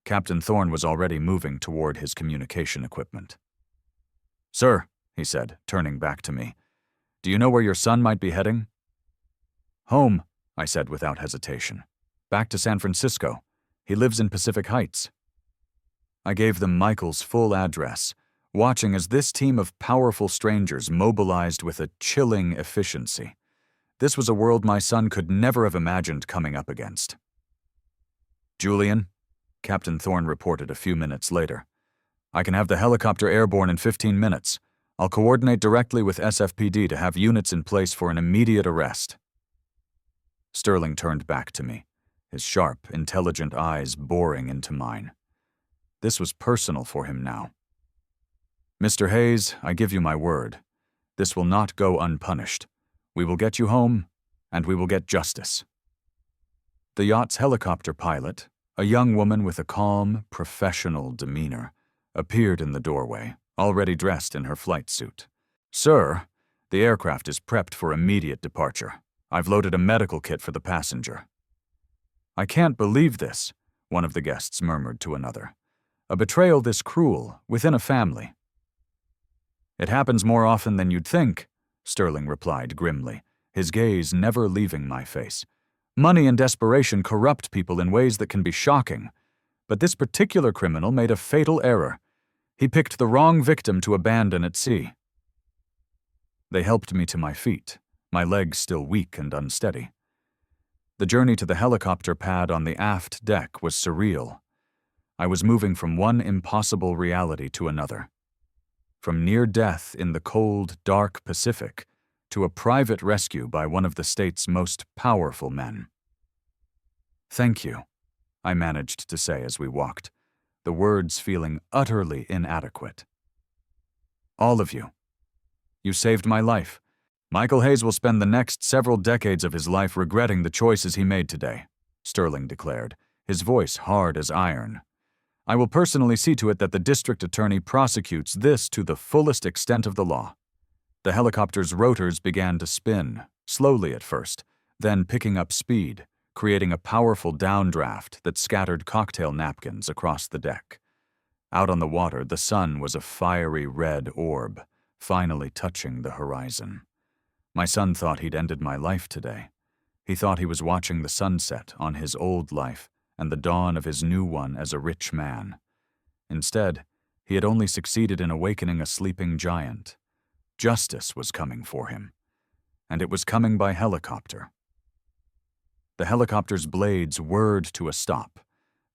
Captain Thorne was already moving toward his communication equipment. "Sir," he said, turning back to me, "do you know where your son might be heading?" "Home," I said without hesitation. "Back to San Francisco. He lives in Pacific Heights." I gave them Michael's full address, watching as this team of powerful strangers mobilized with a chilling efficiency. This was a world my son could never have imagined coming up against. "Julian," Captain Thorne reported a few minutes later, "I can have the helicopter airborne in 15 minutes. I'll coordinate directly with SFPD to have units in place for an immediate arrest." Sterling turned back to me, his sharp, intelligent eyes boring into mine. This was personal for him now. "Mr. Hayes, I give you my word. This will not go unpunished. We will get you home, and we will get justice." The yacht's helicopter pilot, a young woman with a calm, professional demeanor, appeared in the doorway, already dressed in her flight suit. "Sir, the aircraft is prepped for immediate departure. I've loaded a medical kit for the passenger." "I can't believe this," one of the guests murmured to another. "A betrayal this cruel, within a family." "It happens more often than you'd think," Sterling replied grimly, his gaze never leaving my face. Money and desperation corrupt people in ways that can be shocking, but this particular criminal made a fatal error. He picked the wrong victim to abandon at sea. They helped me to my feet, my legs still weak and unsteady. The journey to the helicopter pad on the aft deck was surreal. I was moving from one impossible reality to another. From near death in the cold, dark Pacific to a private rescue by one of the state's most powerful men. "Thank you," I managed to say as we walked, the words feeling utterly inadequate. "All of you. You saved my life. Michael Hayes will spend the next several decades of his life regretting the choices he made today," Sterling declared, his voice hard as iron. "I will personally see to it that the district attorney prosecutes this to the fullest extent of the law." The helicopter's rotors began to spin, slowly at first, then picking up speed, creating a powerful downdraft that scattered cocktail napkins across the deck. Out on the water, the sun was a fiery red orb, finally touching the horizon. My son thought he'd ended my life today. He thought he was watching the sunset on his old life and the dawn of his new one as a rich man. Instead, he had only succeeded in awakening a sleeping giant. Justice was coming for him, and it was coming by helicopter. The helicopter's blades whirred to a stop,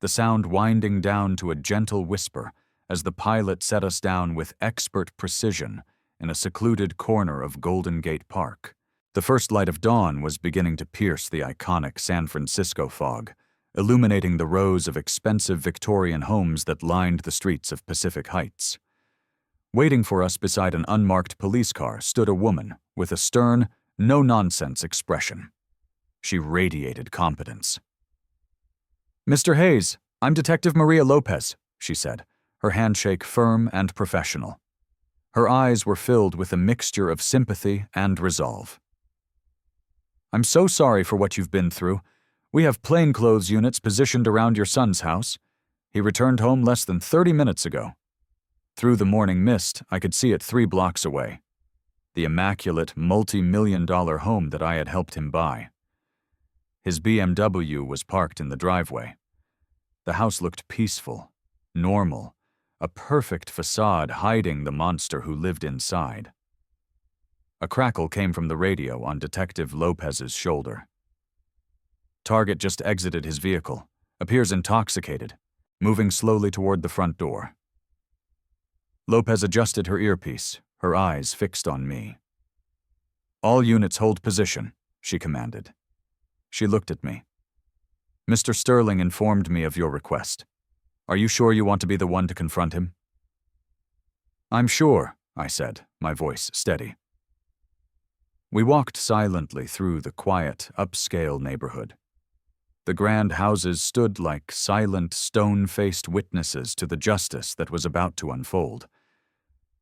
the sound winding down to a gentle whisper as the pilot set us down with expert precision in a secluded corner of Golden Gate Park. The first light of dawn was beginning to pierce the iconic San Francisco fog, illuminating the rows of expensive Victorian homes that lined the streets of Pacific Heights. Waiting for us beside an unmarked police car stood a woman with a stern, no-nonsense expression. She radiated competence. "Mr. Hayes, I'm Detective Maria Lopez," she said, her handshake firm and professional. Her eyes were filled with a mixture of sympathy and resolve. "I'm so sorry for what you've been through. We have plainclothes units positioned around your son's house. He returned home less than 30 minutes ago. Through the morning mist, I could see it 3 blocks away. The immaculate, multi-million-dollar home that I had helped him buy. His BMW was parked in the driveway. The house looked peaceful, normal, a perfect facade hiding the monster who lived inside." A crackle came from the radio on Detective Lopez's shoulder. "Target just exited his vehicle, appears intoxicated, moving slowly toward the front door." Lopez adjusted her earpiece, her eyes fixed on me. "All units hold position," she commanded. She looked at me. "Mr. Sterling informed me of your request. Are you sure you want to be the one to confront him?" "I'm sure," I said, my voice steady. We walked silently through the quiet, upscale neighborhood. The grand houses stood like silent, stone-faced witnesses to the justice that was about to unfold.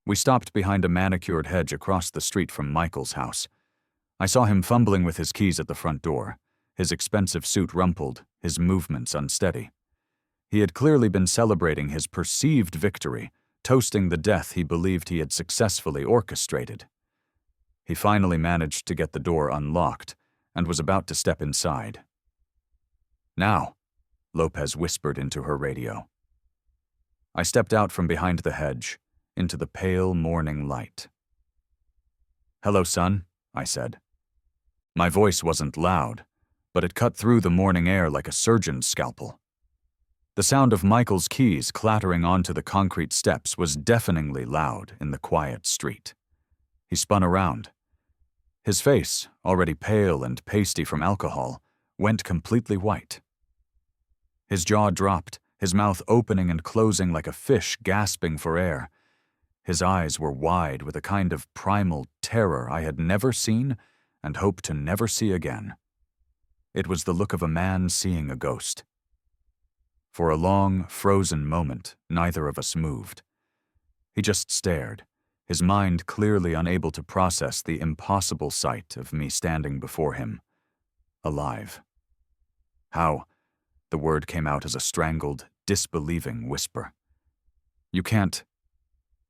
We stopped behind a manicured hedge across the street from Michael's house. I saw him fumbling with his keys at the front door, his expensive suit rumpled, his movements unsteady. He had clearly been celebrating his perceived victory, toasting the death he believed he had successfully orchestrated. He finally managed to get the door unlocked and was about to step inside. "Now," Lopez whispered into her radio. I stepped out from behind the hedge, into the pale morning light. "Hello, son," I said. My voice wasn't loud, but it cut through the morning air like a surgeon's scalpel. The sound of Michael's keys clattering onto the concrete steps was deafeningly loud in the quiet street. He spun around. His face, already pale and pasty from alcohol, went completely white. His jaw dropped, his mouth opening and closing like a fish gasping for air. His eyes were wide with a kind of primal terror I had never seen and hope to never see again. It was the look of a man seeing a ghost. For a long, frozen moment, neither of us moved. He just stared, his mind clearly unable to process the impossible sight of me standing before him, alive. "How?" The word came out as a strangled, disbelieving whisper. "You can't.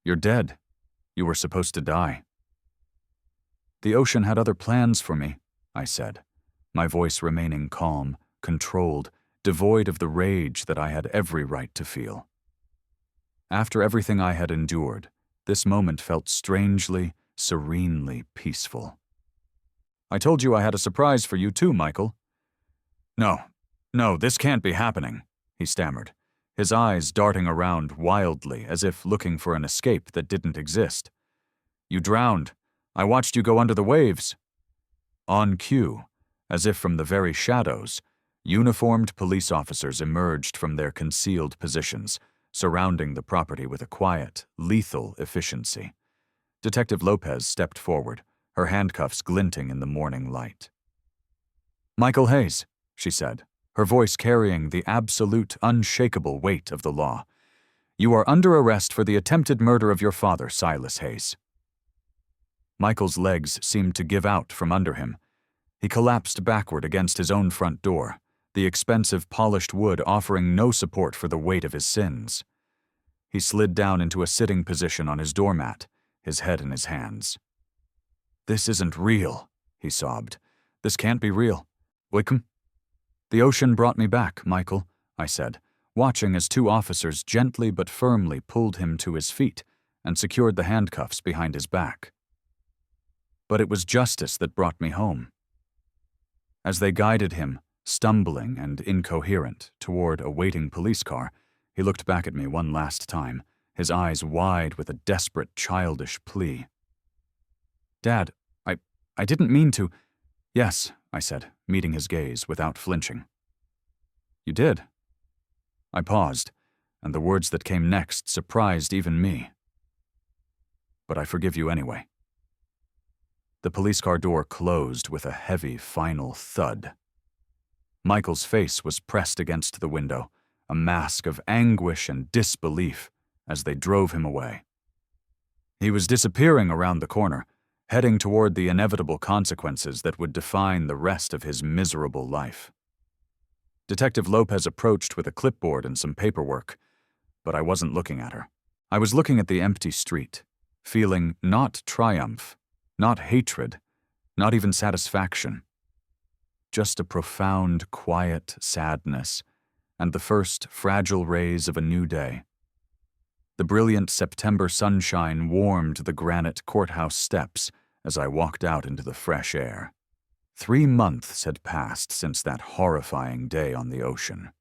You're dead. You were supposed to die." "The ocean had other plans for me," I said, my voice remaining calm, controlled, devoid of the rage that I had every right to feel. After everything I had endured, this moment felt strangely, serenely peaceful. I told you I had a surprise for you too, Michael. No, this can't be happening, he stammered, his eyes darting around wildly as if looking for an escape that didn't exist. You drowned. I watched you go under the waves. On cue, as if from the very shadows, uniformed police officers emerged from their concealed positions, surrounding the property with a quiet, lethal efficiency. Detective Lopez stepped forward, her handcuffs glinting in the morning light. Michael Hayes, she said, her voice carrying the absolute, unshakable weight of the law. You are under arrest for the attempted murder of your father, Silas Hayes. Michael's legs seemed to give out from under him. He collapsed backward against his own front door, the expensive polished wood offering no support for the weight of his sins. He slid down into a sitting position on his doormat, his head in his hands. This isn't real, he sobbed. This can't be real. Wickham? The ocean brought me back, Michael, I said, watching as two officers gently but firmly pulled him to his feet and secured the handcuffs behind his back. But it was justice that brought me home. As they guided him, stumbling and incoherent, toward a waiting police car, he looked back at me one last time, his eyes wide with a desperate, childish plea. Dad, I didn't mean to. Yes, I said, meeting his gaze without flinching. You did. I paused, and the words that came next surprised even me. But I forgive you anyway. The police car door closed with a heavy, final thud. Michael's face was pressed against the window, a mask of anguish and disbelief as they drove him away. He was disappearing around the corner, heading toward the inevitable consequences that would define the rest of his miserable life. Detective Lopez approached with a clipboard and some paperwork, but I wasn't looking at her. I was looking at the empty street, feeling not triumph, not hatred, not even satisfaction. Just a profound, quiet sadness and the first fragile rays of a new day. The brilliant September sunshine warmed the granite courthouse steps as I walked out into the fresh air. 3 months had passed since that horrifying day on the ocean.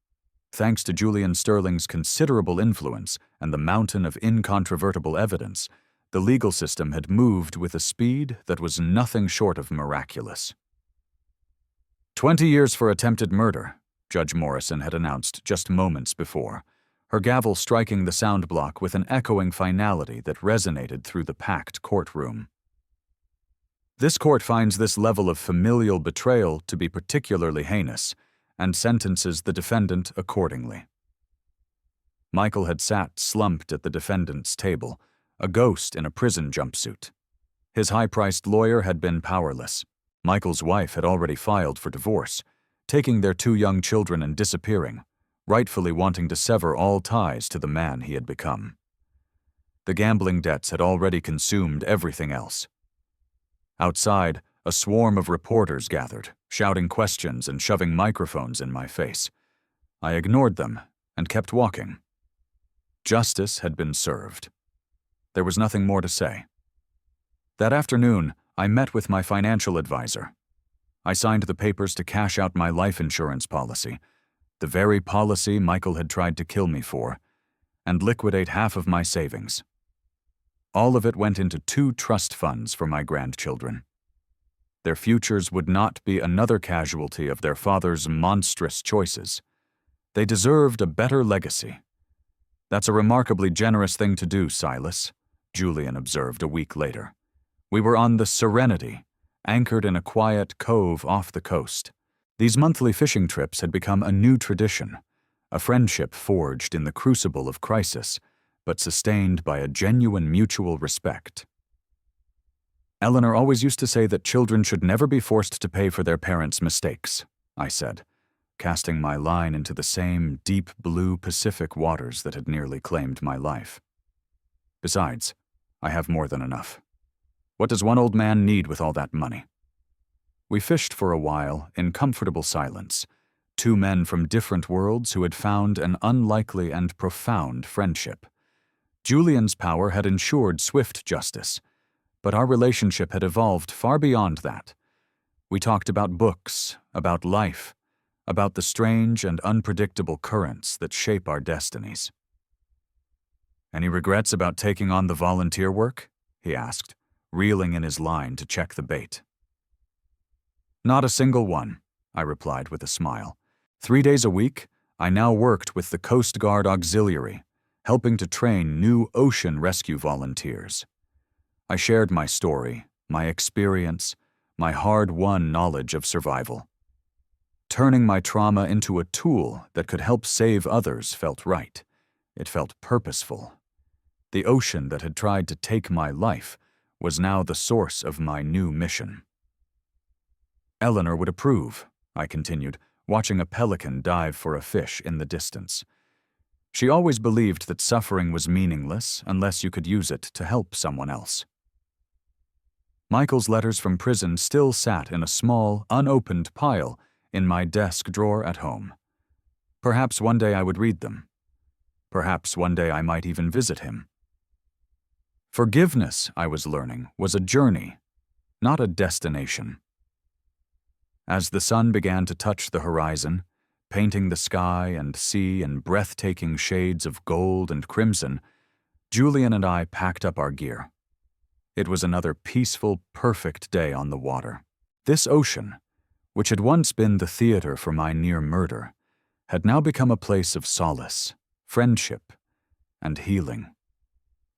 Thanks to Julian Sterling's considerable influence and the mountain of incontrovertible evidence, the legal system had moved with a speed that was nothing short of miraculous. 20 years for attempted murder, Judge Morrison had announced just moments before, her gavel striking the sound block with an echoing finality that resonated through the packed courtroom. This court finds this level of familial betrayal to be particularly heinous and sentences the defendant accordingly. Michael had sat slumped at the defendant's table, a ghost in a prison jumpsuit. His high-priced lawyer had been powerless. Michael's wife had already filed for divorce, taking their 2 young children and disappearing, rightfully wanting to sever all ties to the man he had become. The gambling debts had already consumed everything else. Outside, a swarm of reporters gathered, shouting questions and shoving microphones in my face. I ignored them and kept walking. Justice had been served. There was nothing more to say. That afternoon, I met with my financial advisor. I signed the papers to cash out my life insurance policy, the very policy Michael had tried to kill me for, and liquidate half of my savings. All of it went into 2 trust funds for my grandchildren. Their futures would not be another casualty of their father's monstrous choices. They deserved a better legacy. That's a remarkably generous thing to do, Silas, Julian observed a week later. We were on the Serenity, anchored in a quiet cove off the coast. These monthly fishing trips had become a new tradition, a friendship forged in the crucible of crisis, but sustained by a genuine mutual respect. Eleanor always used to say that children should never be forced to pay for their parents' mistakes, I said, casting my line into the same deep blue Pacific waters that had nearly claimed my life. Besides, I have more than enough. What does one old man need with all that money? We fished for a while in comfortable silence, two men from different worlds who had found an unlikely and profound friendship. Julian's power had ensured swift justice, but our relationship had evolved far beyond that. We talked about books, about life, about the strange and unpredictable currents that shape our destinies. "Any regrets about taking on the volunteer work?" he asked, reeling in his line to check the bait. "Not a single one," I replied with a smile. 3 days a week, I now worked with the Coast Guard Auxiliary, helping to train new ocean rescue volunteers. I shared my story, my experience, my hard-won knowledge of survival. Turning my trauma into a tool that could help save others felt right. It felt purposeful. The ocean that had tried to take my life was now the source of my new mission. "Eleanor would approve," I continued, watching a pelican dive for a fish in the distance. "She always believed that suffering was meaningless unless you could use it to help someone else." Michael's letters from prison still sat in a small, unopened pile in my desk drawer at home. Perhaps one day I would read them. Perhaps one day I might even visit him. Forgiveness, I was learning, was a journey, not a destination. As the sun began to touch the horizon, painting the sky and sea in breathtaking shades of gold and crimson, Julian and I packed up our gear. It was another peaceful, perfect day on the water. This ocean, which had once been the theater for my near murder, had now become a place of solace, friendship, and healing.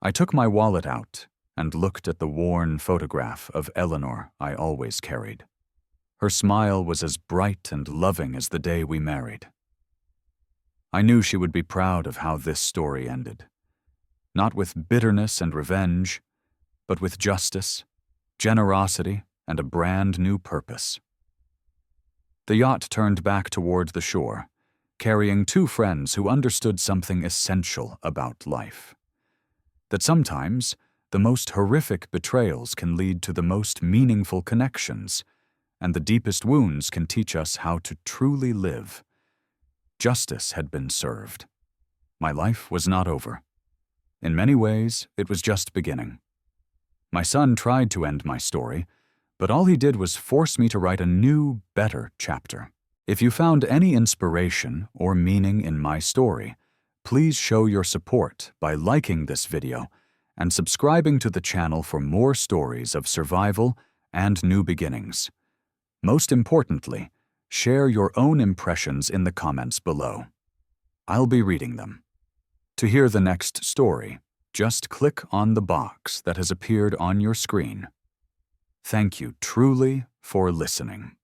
I took my wallet out and looked at the worn photograph of Eleanor I always carried. Her smile was as bright and loving as the day we married. I knew she would be proud of how this story ended. Not with bitterness and revenge, but with justice, generosity, and a brand new purpose. The yacht turned back toward the shore, carrying two friends who understood something essential about life. That sometimes the most horrific betrayals can lead to the most meaningful connections, and the deepest wounds can teach us how to truly live. Justice had been served. My life was not over. In many ways, it was just beginning. My son tried to end my story, but all he did was force me to write a new, better chapter. If you found any inspiration or meaning in my story, please show your support by liking this video and subscribing to the channel for more stories of survival and new beginnings. Most importantly, share your own impressions in the comments below. I'll be reading them. To hear the next story, just click on the box that has appeared on your screen. Thank you truly for listening.